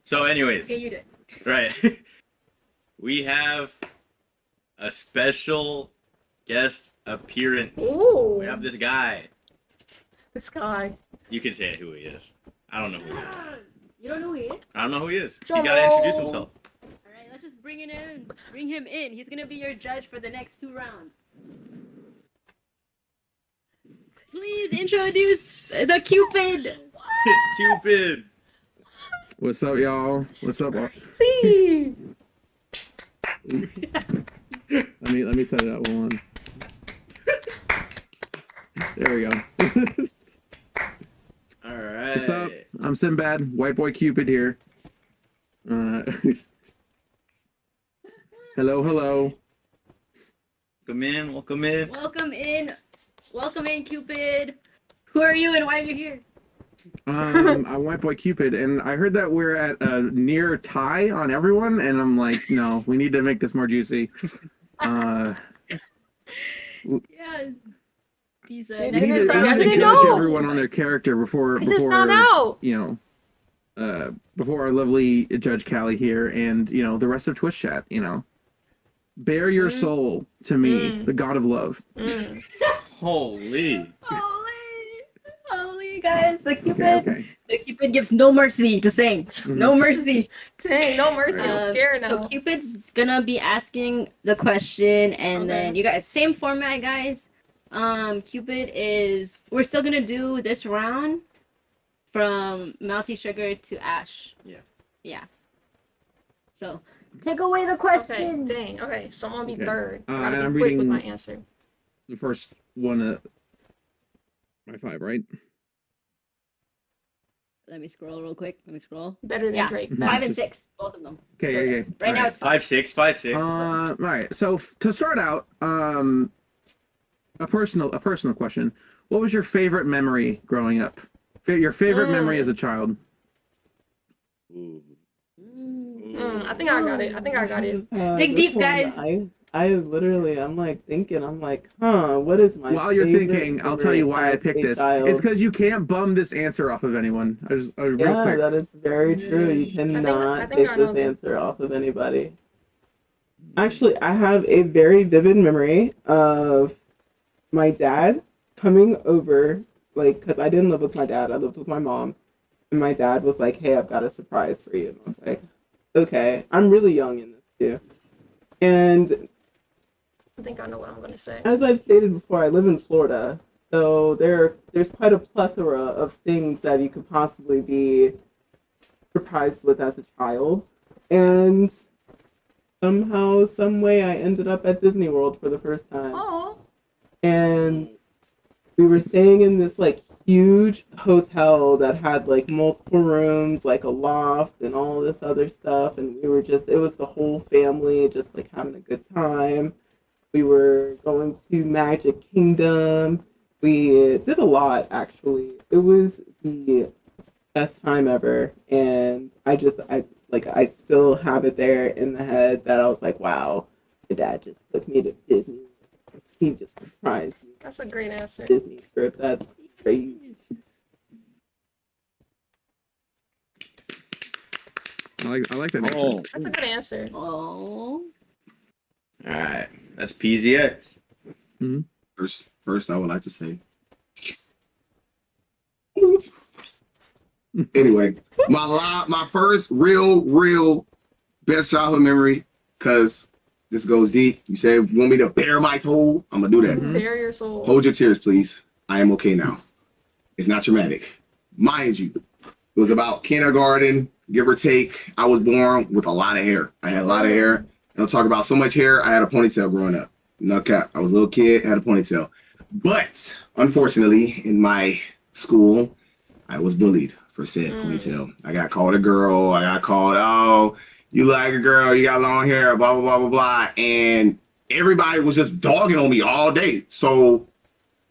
So, anyways, Okay, you do it. right. We have a special guest appearance. Ooh. We have this guy. This guy. You can say who he is. I don't know who he is. You don't know who he is? I don't know who he is. Drum He gotta introduce roll. himself. All right, let's just bring it in. Bring him in. He's gonna be your judge for the next 2 rounds. Please introduce the Cupid. It's Cupid. What's up, y'all? What's up? See. Let me set it up. Hold on. There we go. All right. What's up? I'm Sinbad, white boy Cupid here. Hello, hello. Welcome in. Welcome in. Welcome in. Welcome in, Cupid. Who are you and why are you here? I'm white boy Cupid, and I heard that we're at a near tie on everyone, and I'm like, no, we need to make this more juicy. Yeah. He's We We didn't need to, tell we you. I need to didn't judge know. everyone on their character before I just found out. you know, before our lovely Judge Callie here, and you know the rest of Twitch chat. You know, bare your soul to me, the God of love. Holy. Holy guys, the Cupid. Okay. The Cupid gives no mercy to sing. No mercy. Dang, no mercy. I'm scared So now. Cupid's gonna be asking the question, and Okay. then you guys, same format, guys. Cupid is. We're still gonna do this round from Melty Sugar to Ash. Yeah. Yeah. So take away the Okay, question. dang. Okay, so I'm gonna be Okay. third. And Gotta I'm be quick with reading- my answer. The first one, my 5, right? Let me scroll real quick. Let me scroll. Better than Yeah. Drake. 5 Better. and Just- 6, both of them. Okay, okay. Right All now it's 5'6", 5'6". All right. So to start out, a personal question. What was your favorite memory growing up? Your favorite memory as a child? Ooh. I think I got it. I think I got it. Dig This deep, one, guys. I literally, I'm like thinking, I'm like, what is my While you're favorite thinking, I'll tell you why I memory as picked a this. child? It's because you can't bum this answer off of anyone. Real Yeah, quick. that is very true. You I cannot think take I know this this. answer off of anybody. Actually, I have a very vivid memory of my dad coming over, like, because I didn't live with my dad, I lived with my mom. And my dad was like, hey, I've got a surprise for you. And I was like, okay. I'm really young in this, too. And I think I know what I'm gonna say. as I've stated before, I live in Florida, so there's quite a plethora of things that you could possibly be surprised with as a child. And somehow, some way, I ended up at Disney World for the first time. Oh. And we were staying in this like huge hotel that had like multiple rooms, like a loft and all this other stuff. And we were just, it was the whole family just like having a good time. We were going to Magic Kingdom. We did a lot, actually. It was the best time ever, and I still have it there in the head that I was like, wow, my dad just took me to Disney. He just surprised me. That's a great answer. Disney trip. That's crazy. I like that answer. Oh, That's a good answer. Oh. all right. That's PZX. First, I would like to say. Anyway, my first real best childhood memory, because this goes deep. You said you want me to bare my soul? I'm gonna do that. Bare your soul. Hold your tears, please. I am okay now. It's not traumatic. Mind you, it was about kindergarten, give or take. I was born with a lot of hair. I had a lot of hair. And I'll talk about so much hair, I had a ponytail growing up. No cap. I was a little kid, had a ponytail. But unfortunately, in my school, I was bullied for said ponytail. I got called a girl. I got called, oh, you like a girl, you got long hair, blah, blah, blah, blah, blah. And everybody was just dogging on me all day. So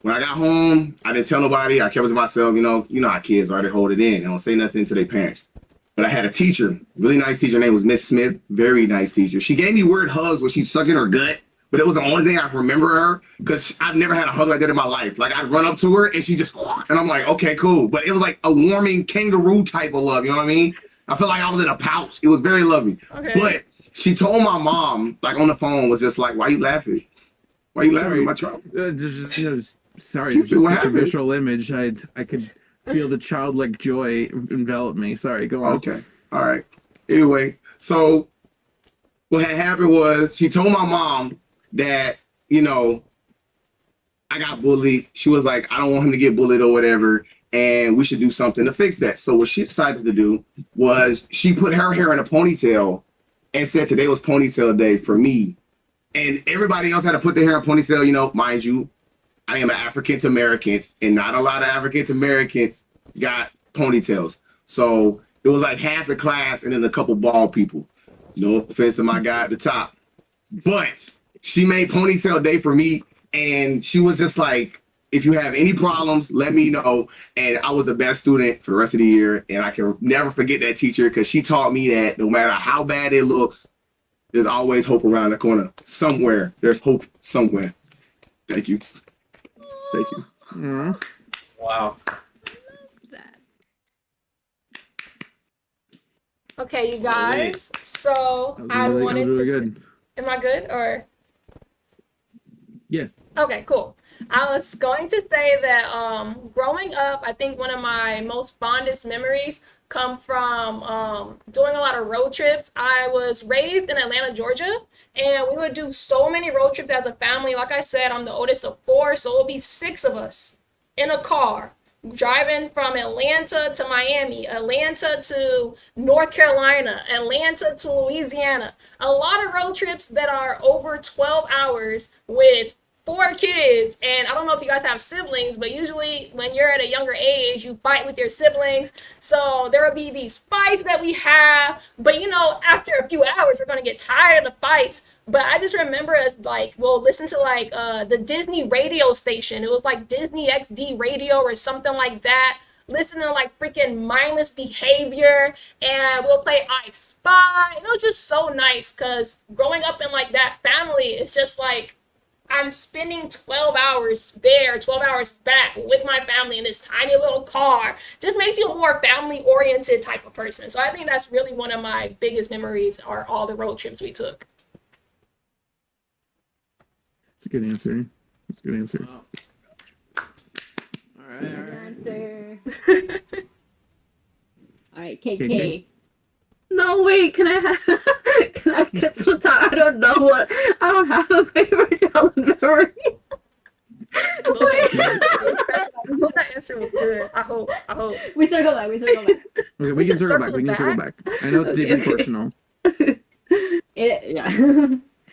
when I got home, I didn't tell nobody. I kept it to myself. You know how kids are. They hold it in. They don't say nothing to their parents. But I had a teacher, really nice teacher. Her name was Miss Smith. Very nice teacher. She gave me weird hugs where she's sucking her gut. But it was the only thing I remember her, because I've never had a hug like that in my life. Like, I'd run up to her and she just, and I'm like, okay, cool. But it was like a warming kangaroo type of love. You know what I mean? I felt like I was in a pouch. It was very loving. Okay. But she told my mom, like on the phone, was just like, why you laughing? Why you laughing at my child? Sorry, it was just such a visual image. I could feel the childlike joy envelop me. Sorry, go on. Okay. All right. Anyway, so what had happened was she told my mom that, I got bullied. She was like, I don't want him to get bullied or whatever, and we should do something to fix that. So what she decided to do was she put her hair in a ponytail and said today was ponytail day for me. And everybody else had to put their hair in a ponytail, mind you. I am an African American, and not a lot of African Americans got ponytails. So it was like half the class and then a couple bald people. No offense to my guy at the top. But she made ponytail day for me, and she was just like, if you have any problems, let me know. And I was the best student for the rest of the year, and I can never forget that teacher, because she taught me that no matter how bad it looks, there's always hope around the corner. Somewhere, there's hope somewhere. Thank you. Thank you. Wow. Okay, you guys. So I wanted to. Good. Am I good or? Yeah. Okay, cool. I was going to say that growing up, I think one of my most fondest memories come from doing a lot of road trips. I was raised in Atlanta, Georgia, and we would do so many road trips as a family. Like I said, I'm the oldest of 4, so it'll be 6 of us in a car driving from Atlanta to Miami, Atlanta to North Carolina, Atlanta to Louisiana. A lot of road trips that are over 12 hours with 4 kids. And I don't know if you guys have siblings, but usually when you're at a younger age, you fight with your siblings. So there will be these fights that we have, but after a few hours, we're going to get tired of the fights. But I just remember us we'll listen to the Disney radio station. It was like Disney XD radio or something like that. Listen to freaking Mindless Behavior, and we'll play I Spy. And it was just so nice, because growing up in that family, it's just like I'm spending 12 hours there, 12 hours back with my family in this tiny little car. Just makes you a more family-oriented type of person. So I think that's really one of my biggest memories, are all the road trips we took. That's a good answer. That's a good answer. Wow. All right. Answer. All right, KK. KK. No, wait, can I get some time? I don't have a favorite childhood memory. I hope that answer was good. I hope. We circle back. Okay, we can circle back. We can circle back. I know it's deeply personal. Yeah.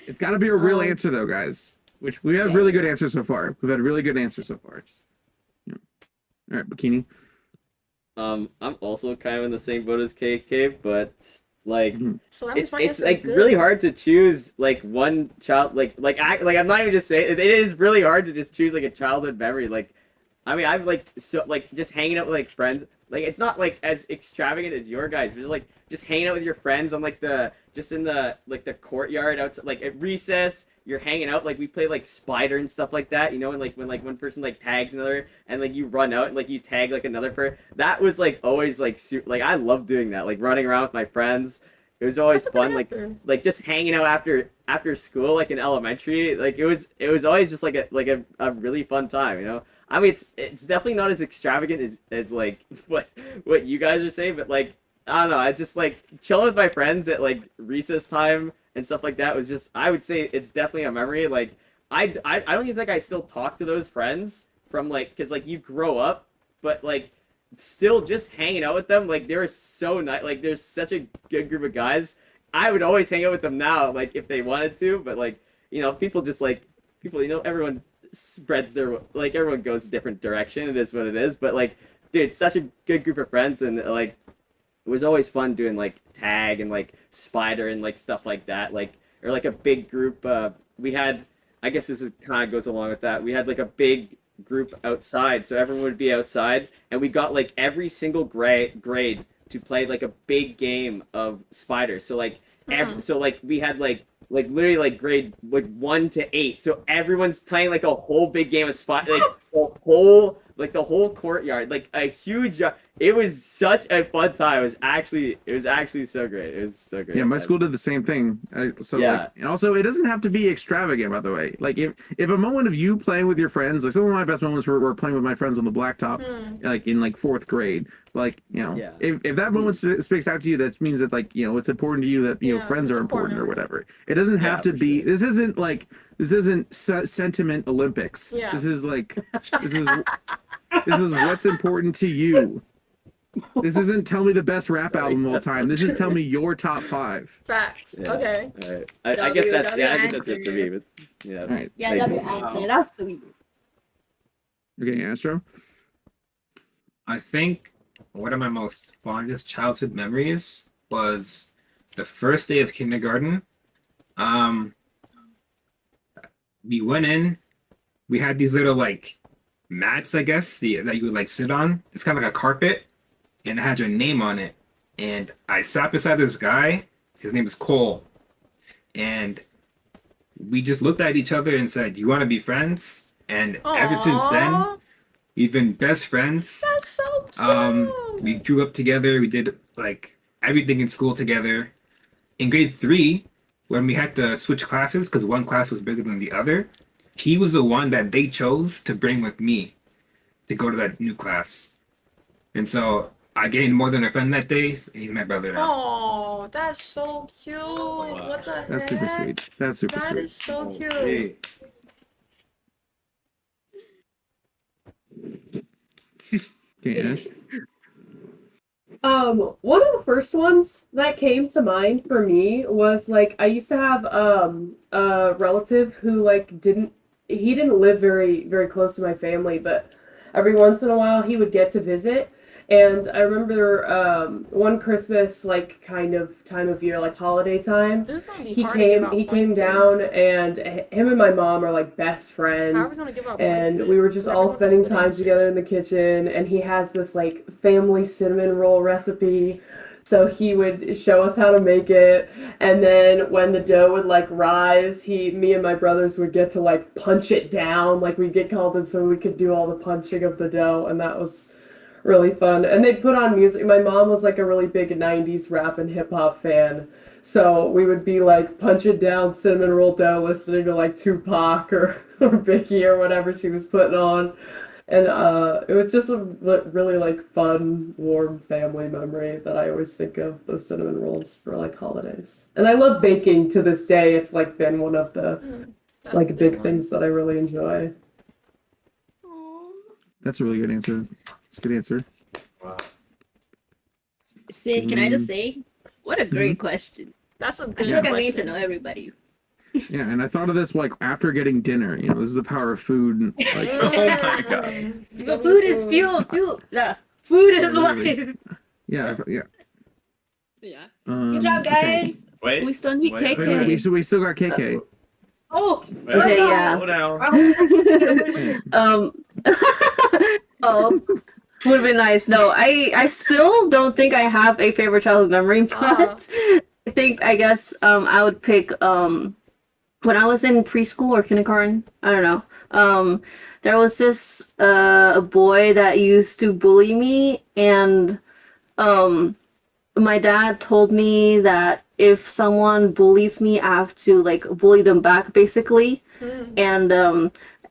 It's got to be a real answer, though, guys. Which we have really good answers so far. We've had really good answers so far. All right, Bikini. I'm also kind of in the same boat as KK, but Like So that means my it's answer like is good. really hard to choose like one child like I'm not even just saying it is really hard to just choose like a childhood memory. Like I mean I've like so like just hanging out with like friends. Like it's not like as extravagant as your guys, but like just hanging out with your friends on like the just in the like the courtyard outside like at recess. You're hanging out like we play like spider and stuff like that, you know, and like when one person like tags another and like you run out and like you tag like another person. That was like always like like I love doing that, like running around with my friends. It was always That's a good fun, answer. like just hanging out after school, like in elementary. Like it was always just like a really fun time, you know. I mean, it's definitely not as extravagant as like what you guys are saying, but like I don't know, I just like chilling with my friends at like recess time and stuff like that was just I would say it's definitely a memory. Like I don't even think I still talk to those friends from like because like you grow up, but like still just hanging out with them like they were so nice. Like there's such a good group of guys. I would always hang out with them now, like if they wanted to, but like you know people just like people you know everyone spreads their like everyone goes a different direction. It is what it is, but like dude, such a good group of friends and like it was always fun doing like tag and like spider and like stuff like that like or like a big group we had I guess this is kind of goes along with that we had like a big group outside so everyone would be outside and we got like every single grade to play like a big game of spider so like so like we had like literally like grade like 1 to 8 so everyone's playing like a whole big game of spider like the whole courtyard like a huge it was such a fun time. It was actually so great. It was so great. Yeah, my school did the same thing. So Yeah. like, and also it doesn't have to be extravagant, by the way. Like if a moment of you playing with your friends, like some of my best moments were playing with my friends on the blacktop, like in like 4th grade. Like you know, Yeah. if that moment sticks out to you, that means that like you know it's important to you that you know friends are important or whatever. It doesn't have to be. Sure. This isn't sentiment Olympics. Yeah. This is like this is what's important to you. This isn't tell me the best rap album of all time. This is tell me your top 5. Facts. Yeah. Okay. All right. I guess that's I guess that's it for me. But yeah. All right. Yeah, W answer. That's sweet. Okay, Astro. I think one of my most fondest childhood memories was the first day of kindergarten. We went in. We had these little like mats, I guess, that you would like sit on. It's kind of like a carpet, and it had your name on it. And I sat beside this guy. His name is Cole, and we just looked at each other and said, "Do you want to be friends?" And ever since then, we've been best friends. That's so cute. We grew up together. We did like everything in school together. In grade 3, when we had to switch classes because one class was bigger than the other, he was the one that they chose to bring with me to go to that new class. And so I gained more than a friend that day. So he's my brother now. Oh, that's so cute. What the heck? That's super sweet. That's super That sweet. is so cute. Hey. Okay, Ash. One of the first ones that came to mind for me was like I used to have a relative who like didn't live very very close to my family, but every once in a while he would get to visit. And I remember one Christmas, like kind of time of year, like holiday time, he came down, and him and my mom are like best friends, and we were just all spending time together in the kitchen. And he has this like family cinnamon roll recipe, so he would show us how to make it. And then when the dough would like rise, me and my brothers would get to like punch it down, like we'd get called in so we could do all the punching of the dough, and that was really fun. And they'd put on music. My mom was like a really big 90s rap and hip hop fan, so we would be like punching down cinnamon roll dough listening to like Tupac or Biggie or whatever she was putting on. And it was just a really like fun, warm family memory that I always think of, those cinnamon rolls for like holidays. And I love baking to this day. It's like been one of the like big things that I really enjoy. That's a really good answer. It's a good answer. Wow. Sid, can I just say, what a great question. That's a I good feel like I question. need to know everybody. Yeah, and I thought of this like after getting dinner. You know, this is the power of food. And, like, Oh my god. The food is fuel. The food is life. yeah, yeah. Yeah. Um, Good job, okay. guys. Wait. We still need wait, KK. We still got KK. Oh. Wait, Okay, yeah. slow down. Oh, would have been nice. No, I still don't think I have a favorite childhood memory, but I guess I would pick when I was in preschool or kindergarten, I don't know. There was this a boy that used to bully me, and my dad told me that if someone bullies me, I have to like bully them back, basically. And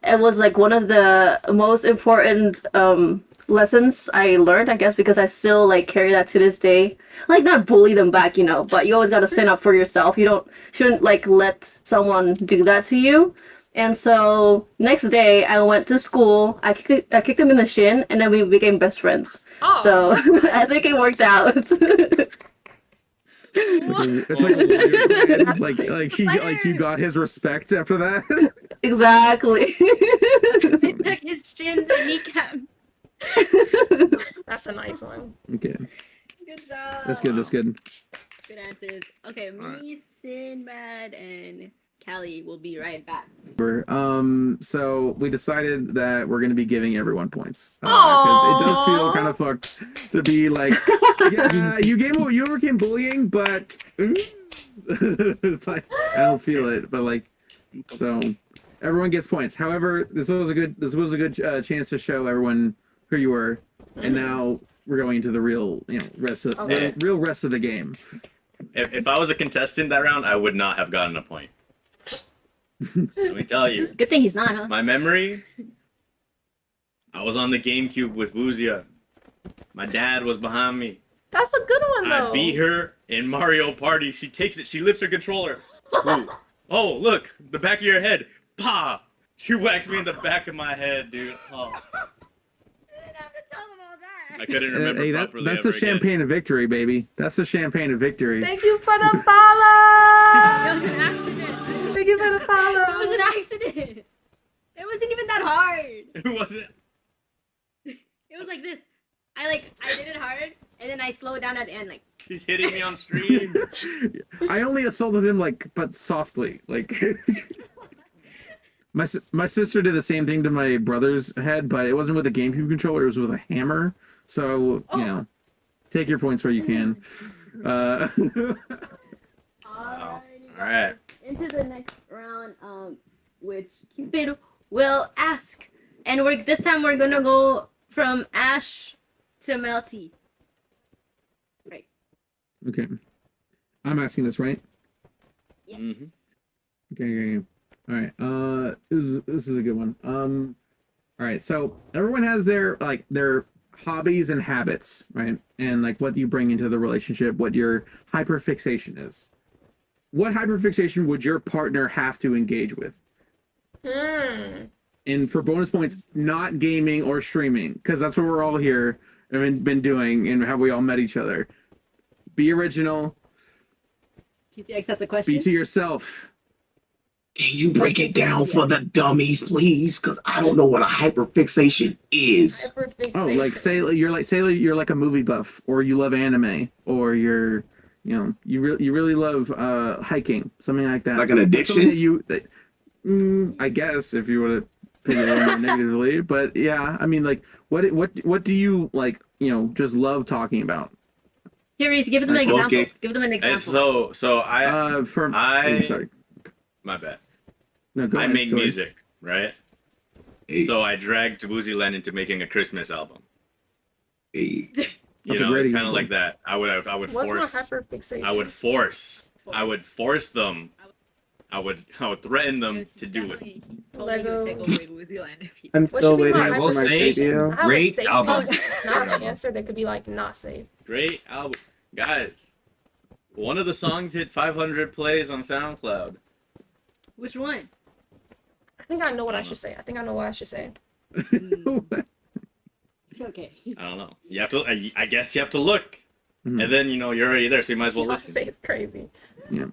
it was like one of the most important lessons I learned, I guess, because I still like carry that to this day. Like not bully them back, but you always gotta stand up for yourself. You shouldn't like let someone do that to you. And so next day I went to school. I kicked him in the shin, and then we became best friends. Oh. So I think it worked out. It's like a warrior plan. like you got his respect after that. Exactly. They took his shins and kneecaps. That's a nice one. Okay, Good job. that's good. That's good. Good answers. Okay, me, Sinbad, and Callie will be right back. So we decided that we're gonna be giving everyone points because it does feel kind of fucked to be like, yeah, you overcame bullying, but it's like I don't feel it, but like, so everyone gets points. However, this was a good chance to show everyone who you were, and now we're going into the real rest of the game. If I was a contestant that round, I would not have gotten a point. Let me tell you. Good thing he's not, huh? My memory, I was on the GameCube with Wuzia. My dad was behind me. That's a good one, though. I beat her in Mario Party. She takes it. She lifts her controller. Ooh. Oh, look. The back of your head. Pa! She whacked me in the back of my head, dude. Oh. I couldn't remember properly. That's the champagne of victory, baby. That's the champagne of victory. Thank you for the follow. It was an accident. Thank you for the follow. It was an accident. It wasn't even that hard. It wasn't. It was like this. I did it hard, and then I slowed down at the end, like. She's hitting me on stream. I only assaulted him but softly. My sister did the same thing to my brother's head, but it wasn't with a GameCube controller. It was with a hammer. So take your points where you can. All right. Into the next round, which Cupid will ask, and this time we're gonna go from Ash to Melty. Right. Okay. I'm asking this, right? Yeah. Mm-hmm. Okay. All right. This is a good one. All right. So everyone has their hobbies and habits, right? And like what you bring into the relationship, what your hyperfixation is. What hyperfixation would your partner have to engage with? And for bonus points, not gaming or streaming, because that's what we're all here and been doing, and have we all met each other? Be original. PTX, that's a question. Be to yourself. Can you break it down for the dummies, please? Because I don't know what a hyperfixation is. Oh, like say you're like a movie buff, or you love anime, or you really love hiking, something like that. Like an addiction? I guess if you want to put it a little more negatively, but yeah, I mean, like what do you like? Just love talking about. Here, Reese, give them an example. Okay. Give them an example. So I sorry. My bad. No, go I ahead, make go ahead. music, right? Hey, So I dragged Woozy Len into making a Christmas album. hey. That's a It's great kind example. of like that. I would What's force. my hyperfixation? I would force them. I would threaten them to do it. Lego. I'm What still should be waiting my I will for my say- video. I have a Great safe album. answer. Not an answer that could be like not safe. Great album, guys. One of the songs hit 500 plays on SoundCloud. Which one? I think I know what I should say. Okay. I don't know. You have to. I guess you have to look, Mhm. and then you're already there, so you might as well Beyonce listen. is crazy. Yeah.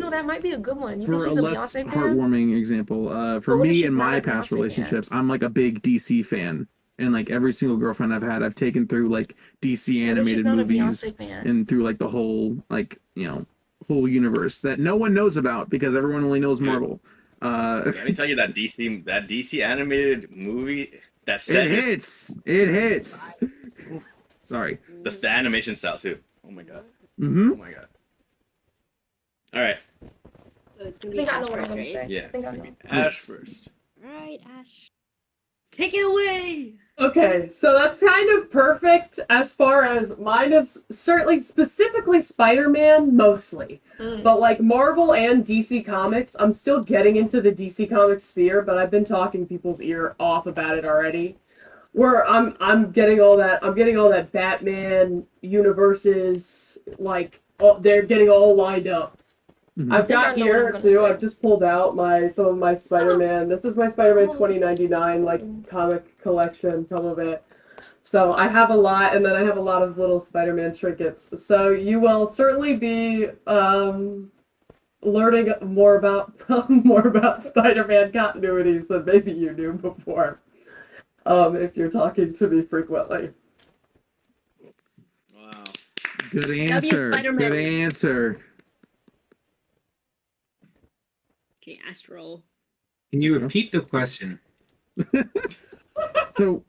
That might be a good one. You For think a he's a less Beyonce fan? heartwarming example, for But what if me she's in not my a past Beyonce fan? relationships, I'm like a big DC fan. and like every single girlfriend I've had, I've taken through like DC What if she's animated not a movies Beyonce fan? and through like the whole like whole universe that no one knows about because everyone only knows Dude. Marvel. Let me tell you that DC animated movie that set It hits. Sorry. the animation style too. Oh my god. Mm-hmm. Oh my god. All right. So it's I gonna be think I know Ash what I'm first, gonna right? say. Yeah. I think It's I gonna know. be Ash first. Right, Ash. Take it away. Okay, so that's kind of perfect as far as mine is certainly specifically Spider-Man mostly. But like Marvel and DC Comics, I'm still getting into the DC Comics sphere, but I've been talking people's ear off about it already. Where I'm getting all that Batman universes, like they're getting all lined up. I've think I got know what I'm here gonna too. say. I've just pulled out some of my Spider-Man. This is my Spider-Man 2099 like comic collection, some of it. So I have a lot, and then I have a lot of little Spider-Man trinkets. So you will certainly be learning more about Spider-Man continuities than maybe you knew before. If you're talking to me frequently. Wow. Good answer. Spider-Man. Good answer. Okay, Astral. Can you repeat the question? So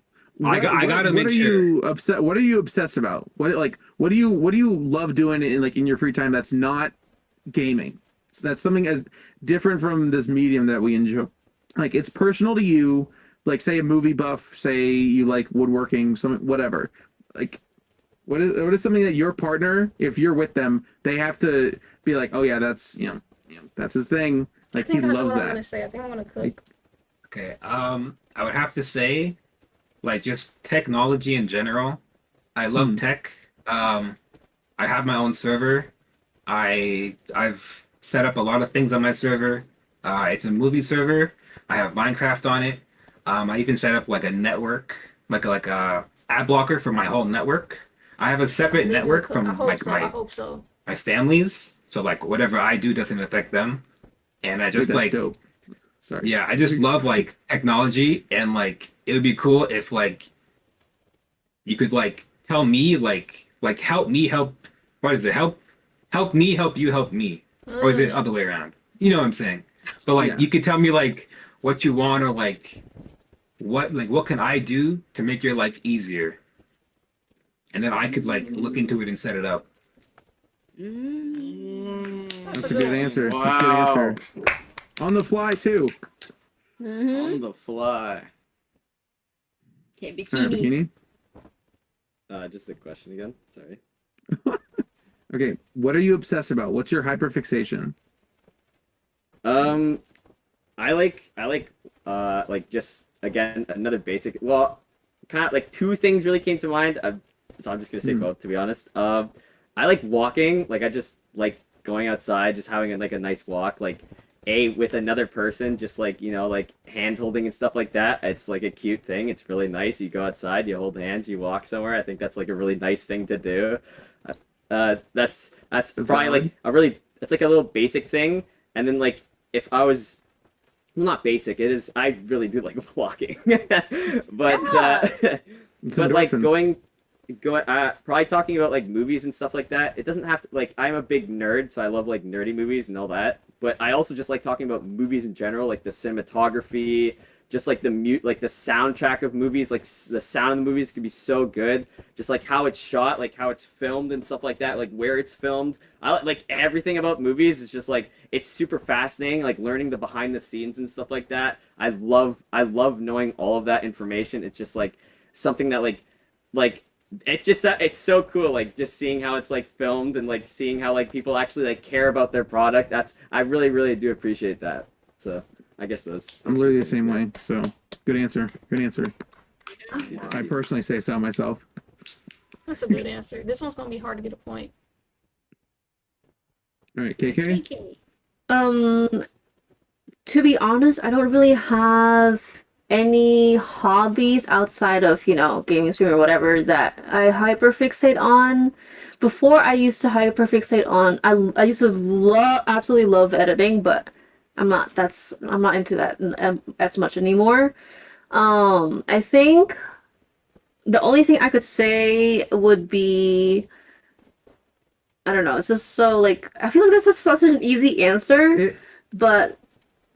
I gotta make what are sure. you upset? What are you obsessed about? What do you love doing in your free time that's not gaming? So that's something as different from this medium that we enjoy. Like it's personal to you. Like say a movie buff, say you like woodworking, some whatever. Like what is something that your partner, if you're with them, they have to be like, oh yeah, that's that's his thing. Like I think he I know loves what I'm that. gonna say. I think I'm gonna cook. Like, Okay. I would have to say, like, just technology in general. I love tech. I have my own server. I've set up a lot of things on my server. It's a movie server. I have Minecraft on it. I even set up like a network, like a ad blocker for my whole network. I have a separate Maybe network we'll cook. from like I my hope so. my families. So like whatever I do doesn't affect them. And I just that's like dope. Sorry. yeah, I just love like technology and like it would be cool if like you could like tell me like help me help what is it? Help me help you help me. Or is it other way around? You know what I'm saying? But like Yeah. you could tell me like what you want or like what can I do to make your life easier? And then I could like look into it and set it up. That's a good answer. That's a good answer. On the fly too. On the fly. Okay, All right, bikini. bikini. Just the question again. Sorry. Okay, what are you obsessed about? What's your hyperfixation? I like just again another basic. Well, kind of like two things really came to mind. So I'm just gonna say both to be honest. I like walking. Like I just like going outside, just having like a nice walk. Like with another person, just like like hand holding and stuff like that. It's like a cute thing. It's really nice. You go outside, you hold hands, you walk somewhere. I think that's like a really nice thing to do. That's probably valid. like a really it's like a little basic thing. And then like if I was well, not basic. It is. I really do like walking, but It's but like endorphins. probably talking about like movies and stuff like that. It doesn't have to like I'm a big nerd, so I love like nerdy movies and all that. But I also just like talking about movies in general, like the cinematography, just like like the soundtrack of movies, like the sound of the movies can be so good. Just like how it's shot, like how it's filmed and stuff like that, like where it's filmed. I like everything about movies. It's just like it's super fascinating, like learning the behind the scenes and stuff like that. I love knowing all of that information. It's just like something that like it's just it's so cool, like just seeing how it's like filmed and like seeing how like people actually like care about their product. I really do appreciate that. So I guess those. I'm literally the same way. So good answer. Good answer. I personally say so myself. That's a good answer. This one's gonna be hard to get a point. All right, KK. Okay. To be honest, I don't really have any hobbies outside of, gaming, streaming, or whatever that I hyperfixate on. Before I used to hyperfixate on, I used to absolutely love editing, but I'm not into that as much anymore. I think the only thing I could say would be, I don't know. It's just so like I feel like this is such an easy answer, but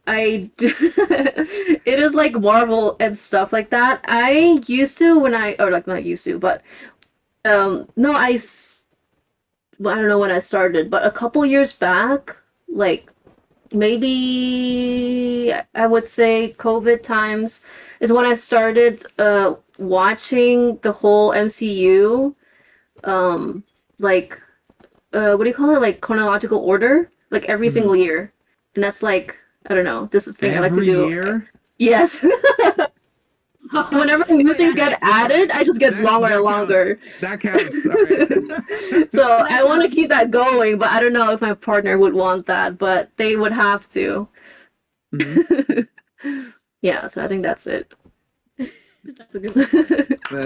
it is like Marvel and stuff like that. I used to when I or like not used to, but no, well, I don't know when I started, but a couple years back, like maybe I would say COVID times is when I started watching the whole MCU, like what do you call it? Like chronological order, like every single year. And that's like I don't know, this is the thing I like to Every do. year? Yes. Whenever new things get added, I just gets longer and longer. That counts. All right. So I want to keep that going, but I don't know if my partner would want that, but they would have to. Yeah, so I think that's it. That's a good one.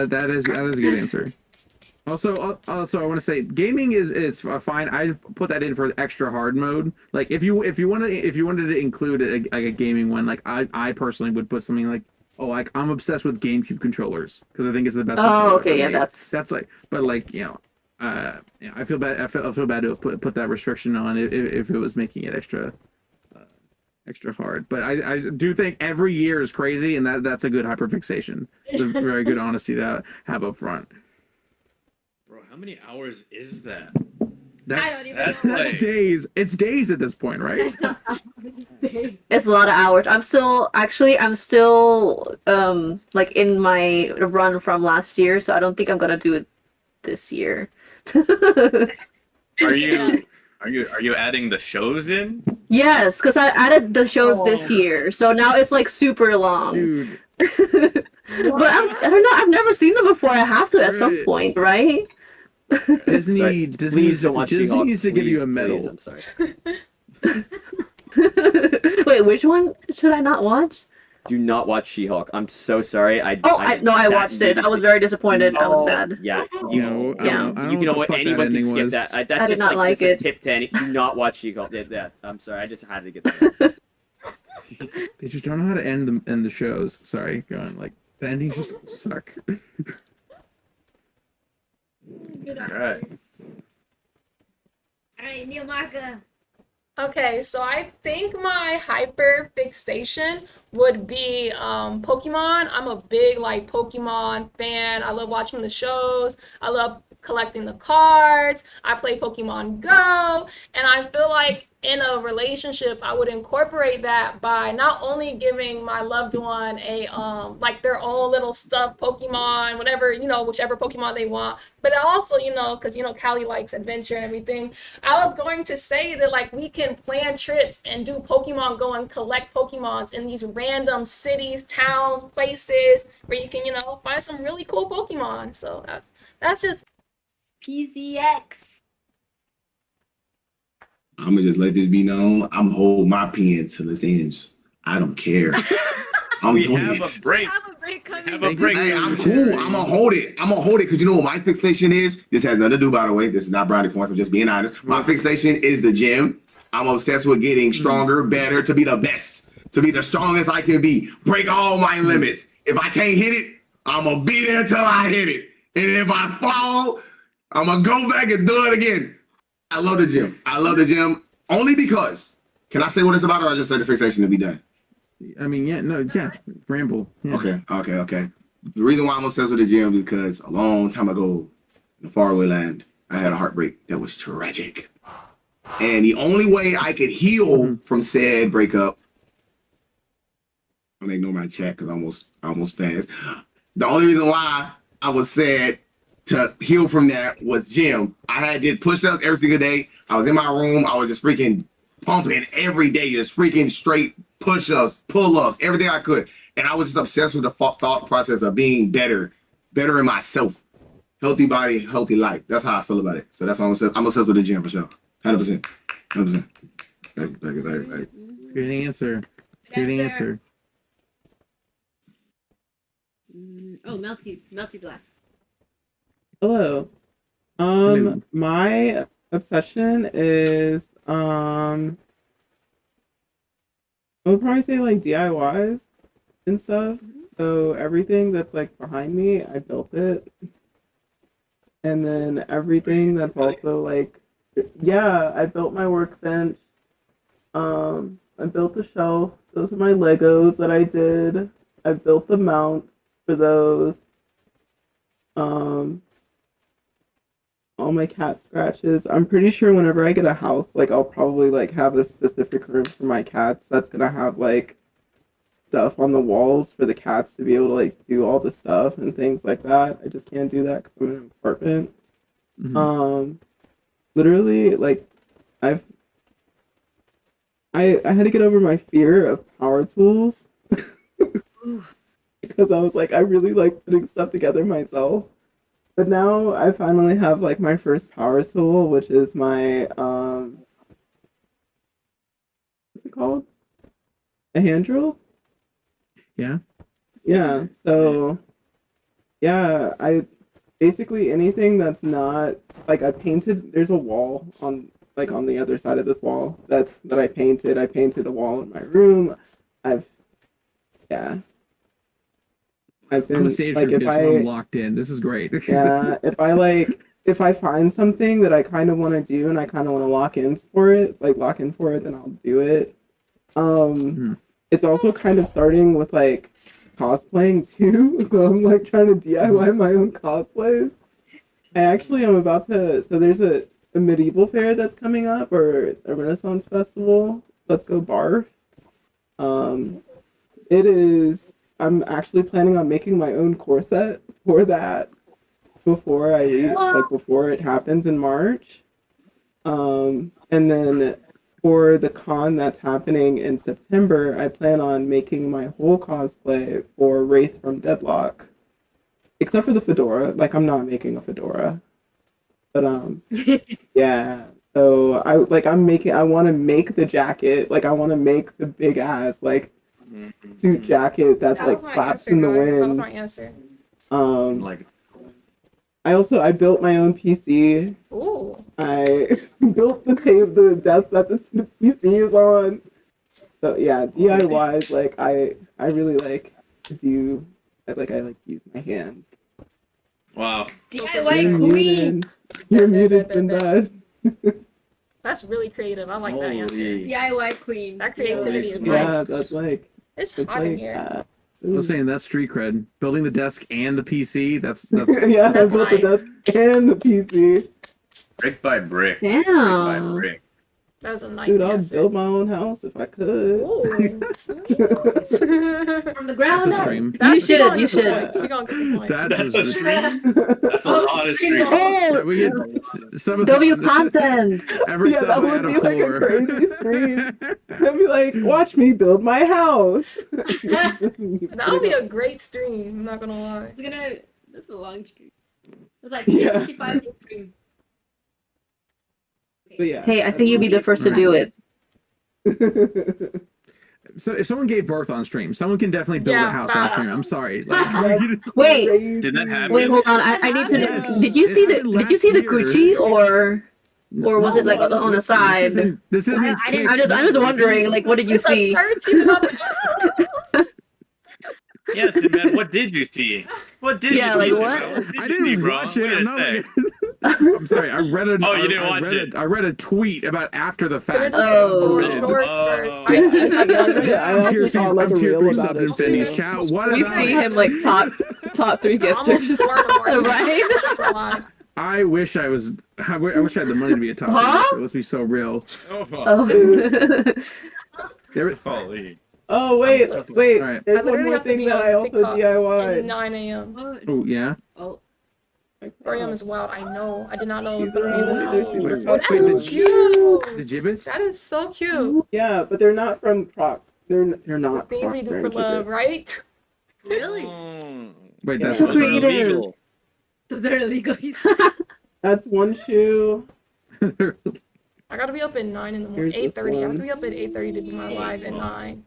That is a good answer. Also, I want to say gaming is fine. I put that in for extra hard mode. Like if you wanted to include like a gaming one, like I personally would put something like I'm obsessed with GameCube controllers because I think it's the best. Oh, okay, yeah, made. that's like, but like I feel bad. I feel bad to have put that restriction on if it was making it extra hard. But I do think every year is crazy, and that's a good hyperfixation. It's a very good honesty to have up front. Bro, how many hours is that? That's days. It's days at this point, right? it's a lot of hours. I'm still like in my run from last year, so I don't think I'm gonna do it this year. Are you adding the shows in? Yes, because I added the shows this year, so now it's like super long. Dude. But I don't know. I've never seen them before. I have to at some point, right? Disney Please don't watch She-Hulk. needs to give you a Please, medal. please, I'm sorry. Wait, which one should I not watch? Do not watch She-Hulk. I'm so sorry. I watched it. I was very disappointed. I was sad. Yeah, I don't you know what what? Anyone can skip that. That's I did just not like just a it. tip to any. Do not watch She-Hulk. That. I'm sorry. I just had to get that. They just don't know how to end the shows. Sorry, go on. Like the endings just suck. All right. All right, Niamaka. Okay, so I think my hyper fixation would be Pokemon. I'm a big like Pokemon fan. I love watching the shows. I love collecting the cards. I play Pokemon Go, and I feel like in a relationship I would incorporate that by not only giving my loved one a like their own little stuffed Pokemon, whatever, whichever Pokemon they want, but also, because Callie likes adventure and everything. I was going to say that like we can plan trips and do Pokemon Go and collect Pokemons in these random cities, towns, places where you can, find some really cool Pokemon. So that's just PZX. I'm gonna just let this be known. I'm holding my pen till this ends. I don't care. I'm We doing have it. a break. Have a break coming. Have a break. Hey, I'm cool. I'm gonna hold it. Because you know what my fixation is? This has nothing to do, by the way. This is not brownie points. I'm just being honest. My fixation is the gym. I'm obsessed with getting stronger, better, to be the best, to be the strongest I can be. Break all my limits. If I can't hit it, I'm gonna be there till I hit it. And if I fall, I'm gonna go back and do it again. I love the gym. I love the gym only because. Can I say what it's about, or I just say the fixation to be done? I mean, ramble. Yeah. Okay. The reason why I'm obsessed with the gym is because a long time ago, in the faraway land, I had a heartbreak that was tragic. And the only way I could heal from said breakup, I'm gonna ignore my chat because I almost passed. The only reason why I was sad to heal from that was gym. I did push-ups every single day. I was in my room. I was just freaking pumping every day, just freaking straight push-ups, pull-ups, everything I could. And I was just obsessed with the thought process of being better in myself. Healthy body, healthy life. That's how I feel about it. So that's why I'm obsessed with the gym for sure. 100%. Thank you. Good answer. Good answer. Oh, Melty's last. Hello. My obsession is I would probably say like DIYs and stuff. So everything that's like behind me, I built it. And then everything that's also like, yeah, I built my workbench. I built the shelf. Those are my Legos that I did. I built the mounts for those. Um, all my cat scratches. I'm pretty sure whenever I get a house, like I'll probably like have a specific room for my cats that's gonna have like stuff on the walls for the cats to be able to like do all the stuff and things like that. I just can't do that because I'm in an apartment. Mhm. Literally, like I've I had to get over my fear of power tools because I was like I really like putting stuff together myself. But now I finally have like my first power tool, which is my what's it called? A hand drill? Yeah. Yeah. So yeah, I basically anything that's not like I painted. There's a wall on like on the other side of this wall that I painted. I painted a wall in my room. I've yeah. I've I'm a been stage like for if kids, so I'm I locked in. This is great. yeah if I find something that I kind of want to do and I kind of want to lock in for it, then I'll do it. Mhm. It's also kind of starting with like cosplaying too, so I'm like trying to DIY my own cosplays. I actually am about to. So there's a medieval fair that's coming up or a Renaissance festival. Let's go barf. Um, it is. I'm actually planning on making my own corset for that before I leave, like before it happens in March. And then for the con that's happening in September, I plan on making my whole cosplay for Wraith from Deadlock, except for the fedora. Like I'm not making a fedora, but yeah. So I want to make the jacket. Like I want to make the big ass like suit jacket that's That like was my flaps answer, in the guys. That was wind. my answer. Um, I built my own PC. Ooh. I built the desk that the PC is on. So yeah, DIYs like I really like to do. I like to use my hands. Wow. DIY queen. You're muted, Sinbad. That's really creative. I like that answer. Holy. DIY queen. That creativity is Smart. Yeah, nice. that's like It's it's hot in like here. I was saying that's street cred. Building the desk and the PC. That's yeah, I That's built the nice. desk and the PC. Brick by brick. Brick by Damn. brick. That was a nice Dude, I'll answer. build my own house if I could. Ooh. From the that's ground a up. stream. You should, gonna you get the should. point. She gonna get the point. That's a That's stream. That's a lot of stream. Yeah, we get some of W the content. every Yeah, that sub would had be a like a floor. crazy stream. They'll be like, watch me build my house. That would be a great stream. I'm not gonna lie. That's a long stream. It's like Yeah. 55 minute stream. But yeah. Hey, I think you'd be the first to do it. So if someone gave birth on stream, someone can definitely build Yeah, a house on facts. stream. I'm sorry. Like, Wait, Did that happen? wait, hold on. I need to. Yes, Did you it see happened did you see the last Gucci year. or was it like on the side? This isn't. I didn't- I'm just wondering, like, what did you It's like see? 13 up. Yes, man. What did you see? What did Yeah, you like see? what? Sinbad? What did I you see, didn't bro? watch What it. did I'm I not say? like, I'm sorry. I read a. Oh, you didn't watch it? I read a tweet about after the fact. Oh. George first. Oh. I'm tier saw like a three reel about subbed it. Infinity too. Chat. What We about see it? him like top 3 Almost gifters. 4 in the morning. Right? Not gonna lie. I wish I was. I wish I had the money to be a top Huh? three. Let's be so real. Oh. Oh. There, Holy. Oh wait. Alright. There's I one literally more have to thing be that on I also TikTok at DIY. 9 a.m. oh yeah. 4 a.m. is wild. I know. I did not know it was These are gonna be all- they're this. super Wait, Oh, cute. that's wait, so did cute. The gibbets? That is so cute. Yeah, but they're not from Proc. They're not Things we do Procter for and love, Gamble. right? Really? Wait, Yeah. that's So Those are creative. illegal. Those are illegal. That's one shoe. I gotta be up at 9 in the morning. Here's this 8:30. I have one. to be up at 8:30 to do my live at 9.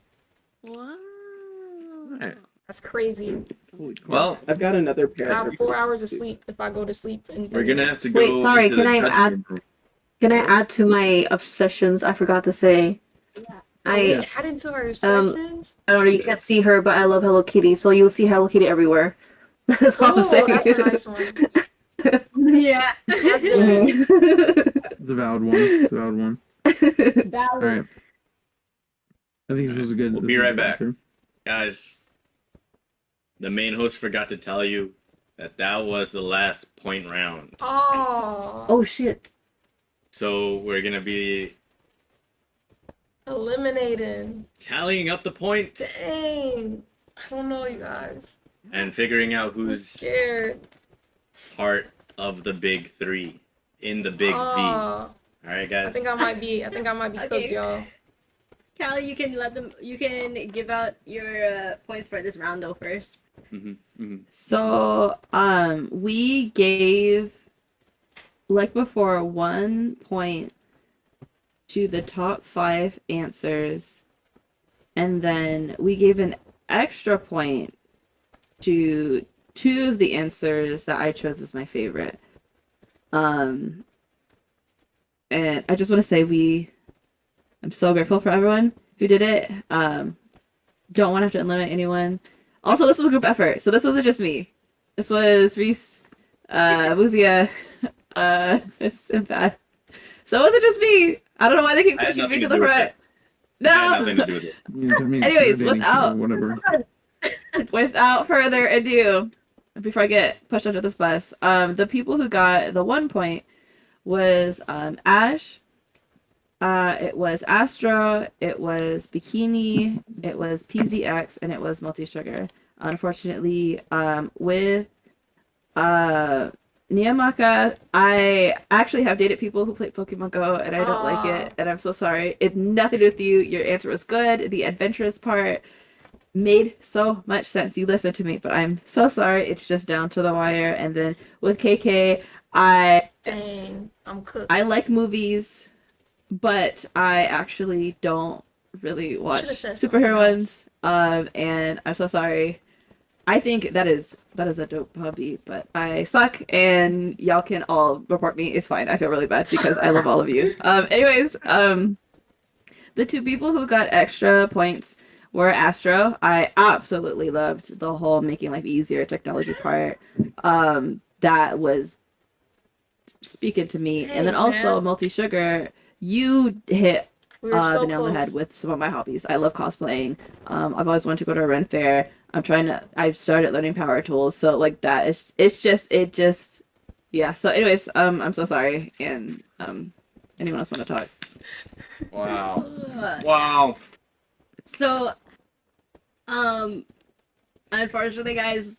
Wow. Alright. That's crazy. Well, I've got another I pair. have 4 hours of sleep if I go to sleep. In we're 30 gonna have minutes. to go. Wait, sorry, into the can I judging add- room. Can I add to my obsessions? I forgot to say. I Yes. Add into our sessions. I don't know. You can't see her, but I love Hello Kitty, so you'll see Hello Kitty everywhere. That's all I'm Oh, saying. that's a nice one. Yeah. That's good. It's a valid one. It's a valid one. All right. I think this was a good. We'll this be was a right good back. answer. Guys, the main host forgot to tell you that was the last point round. Oh. Oh shit. So we're gonna be Eliminated. tallying up the points Dang. I don't know, you guys. and figuring out I'm who's scared. part of the big three in the big V. All right, guys. I think I might be Okay. cooked, y'all. Callie, you can give out your points for this round though first. So, we gave, like before, 1 point to the top 5 answers, and then we gave an extra point to 2 of the answers that I chose as my favorite. And I just want to say I'm so grateful for everyone who did it. Don't want to have to eliminate anyone. Also, this was a group effort, so this wasn't just me. This was Reese, Muzia, Simpat. So it wasn't just me. I don't know why they keep I had pushing me nothing to to the do with front. it. I had nothing to No. do with it. Yeah, I mean, Anyways, dating, so without whatever. without further ado, before I get pushed under this bus, the people who got the 1 point was Ash. It was Astra, it was Bikini, it was PZX, and it was Multi Sugar. Unfortunately, with Niamaka, I actually have dated people who played Pokemon Go, and I don't like it, and I'm so sorry. It nothing to do with you. Your answer was good. The adventurous part made so much sense. You listened to me, but I'm so sorry. It's just down to the wire. And then with KK, Dang, I'm cooked. I like movies, but I actually don't really watch Should've said something superhero else. ones. And I'm so sorry. I think that is a dope hobby, but I suck, and y'all can all report me. It's fine. I feel really bad because I love all of you. Anyways, the 2 people who got extra points were Astro. I absolutely loved the whole making life easier technology part. That was speaking to me. And then Dang, also man. Multi Sugar, you hit We were so the nail on the close. head with some of my hobbies. I love cosplaying. I've always wanted to go to a Ren fair. I've started learning power tools. So like that yeah. So anyways, I'm so sorry. And anyone else want to talk? Wow. Wow. So, unfortunately, guys,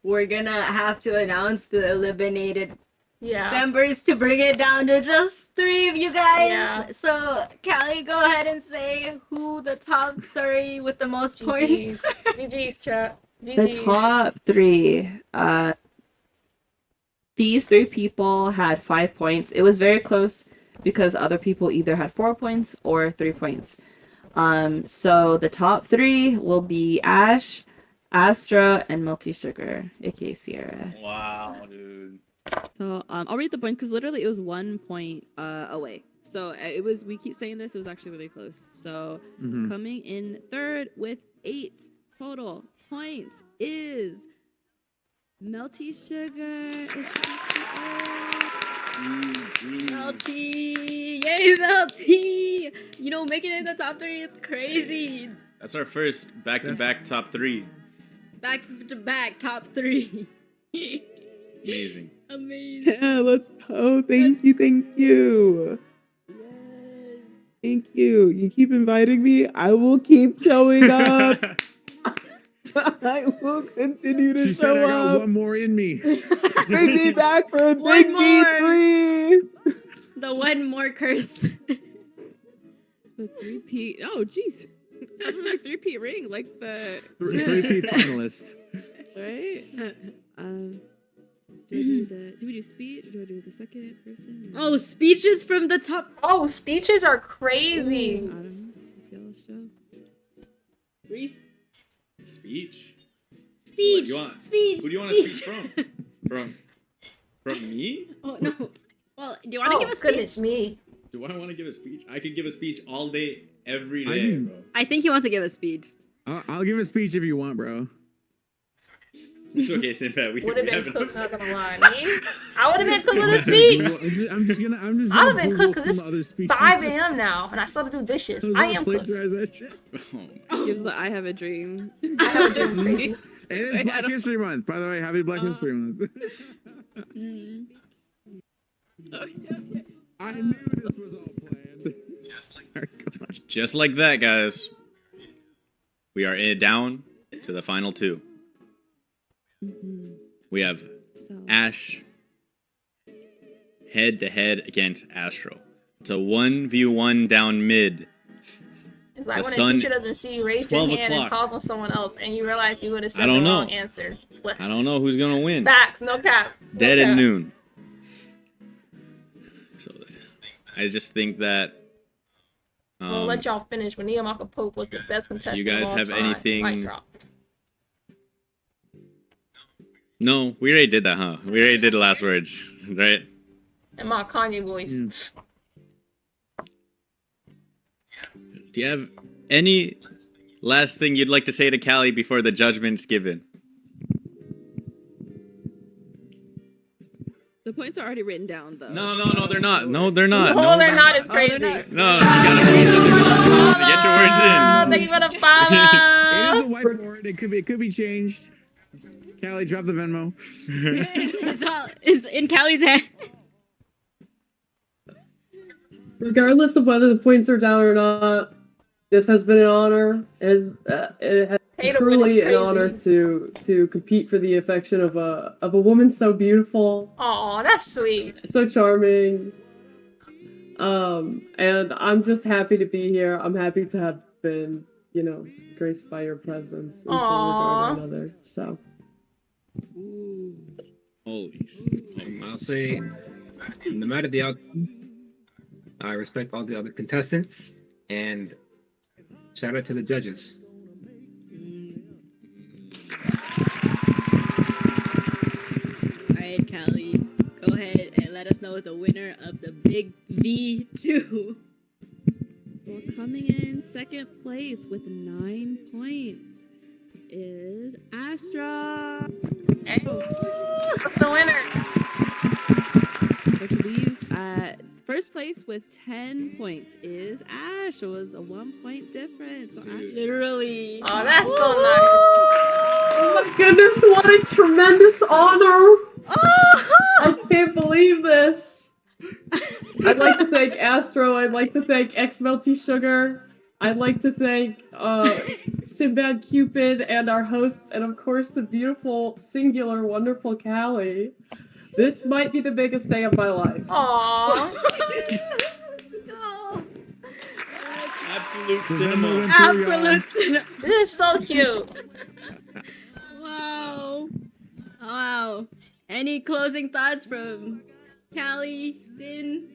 we're gonna have to announce the eliminated Yeah. members to bring it down to just 3 of you guys. Yeah. So, Callie, go ahead and say who the top 3 with the most points. GG's. GG's, chat. The GG's. top 3. These 3 people had 5 points. It was very close because other people either had 4 points or 3 points. So the top 3 will be Ash, Astra, and Multi Sugar, aka Sierra. Wow, dude. So I'll read the points because literally it was 1 point away. So we keep saying this, it was actually really close. So coming in third with 8 total points is Multi Sugar. Melty! Yay, Melty! You know, making it in the top 3 is crazy. That's our first back-to-back top 3. Back to back, top 3. Amazing. Amazing. Yeah, let's go. Thank you. Thank you. You keep inviting me. I will keep showing up. I will continue to She show said I got up. one more in me. Bring me back for a One big more. V3. The one more curse. The 3P. Oh, jeez. I was like 3P ring, like the. 3P finalist. Right? Do we do speed or do I do the second person? Oh, speeches from the top. Oh, speeches are crazy. I don't know. It's y'all show. Reese? Speech? Speech. You want- Speech. Who do you want to speak from? From me? Oh, no. Well, do you want to Oh, give a speech? goodness me. Do I want to give a speech? I could give a speech all day, Every I day, mean- bro. I think he wants to give a speech. I'll give a speech if you want, bro. It's okay, Sinbad. We Would have been have enough cooked, not space. gonna lie. Me? I would have been cooked with a speech. I'm just gonna I would have been Google cooked because some other it's speeches. 5 a.m. now, and I still have to do dishes. I am cooked. plagiarize that shit. Gives the I have a dream. I have a dream, it's crazy. And it's Black History Month, by the way. Happy Black History Month. I knew this was all planned. Sorry, go on. Just like that, guys. We are down to the final two. We have So Ash head to head against Astro. It's a 1v1 down mid. It's like The when sun- a teacher doesn't see you, raise your 12 hand and o'clock. calls on someone else, and you realize you would have I said don't the know. wrong answer. Flips. I don't know who's gonna win. Facts, no cap. No Dead cap. at noon. So I just think that We'll let y'all finish. When NiamakaPope was the best contestant. you guys of all have time. anything- Mic dropped. no, we already did that, huh? We already did the last words, right? And my Kanye voice. Do you have any last thing you'd like to say to Callie before the judgment's given? the points are already written down, though. No, they're not. No, they're not. No, they're not. It's Oh, they're crazy. not. No, you gotta get your words in. Thank you for the It is follow. a whiteboard. It could be changed. Callie, drop the Venmo. It's in Callie's hand. Regardless of whether the points are down or not, this has been an honor. It has Pay to win is truly an crazy. honor to compete for the affection of a woman so beautiful, Aw, that's sweet. so charming. And I'm just happy to be here. I'm happy to have been, graced by your presence in some regard or another. So Holy. I'll say, no matter the outcome, I respect all the other contestants and shout out to the judges. All right, Callie, go ahead and let us know the winner of the Big V2. Well, coming in second place with 9 points is Astra, Hey. What's the winner? which leaves at first place with 10 points is Ash. It was a 1 point difference. So Ash- Literally. Oh, that's so nice. oh my goodness, what a tremendous honor! I can't believe this. I'd like to thank Astro. I'd like to thank X Melty Sugar. I'd like to thank Sinbad Cupid and our hosts, and of course the beautiful, singular, wonderful Callie. This might be the biggest day of my life. Aw. Absolute The Venmo cinema. went through, y'all. Absolute. This is so cute. Wow. Wow. Any closing thoughts from Callie, Sin?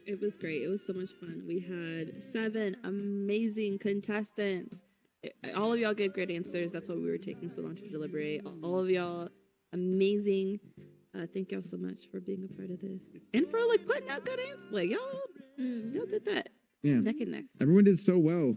It was great. It was so much fun. We had 7 amazing contestants. All of y'all gave great answers. That's why we were taking so long to deliberate. All of y'all amazing. Thank y'all so much for being a part of this and for putting out good answers. Y'all did that Yeah. neck and neck. Everyone did so well.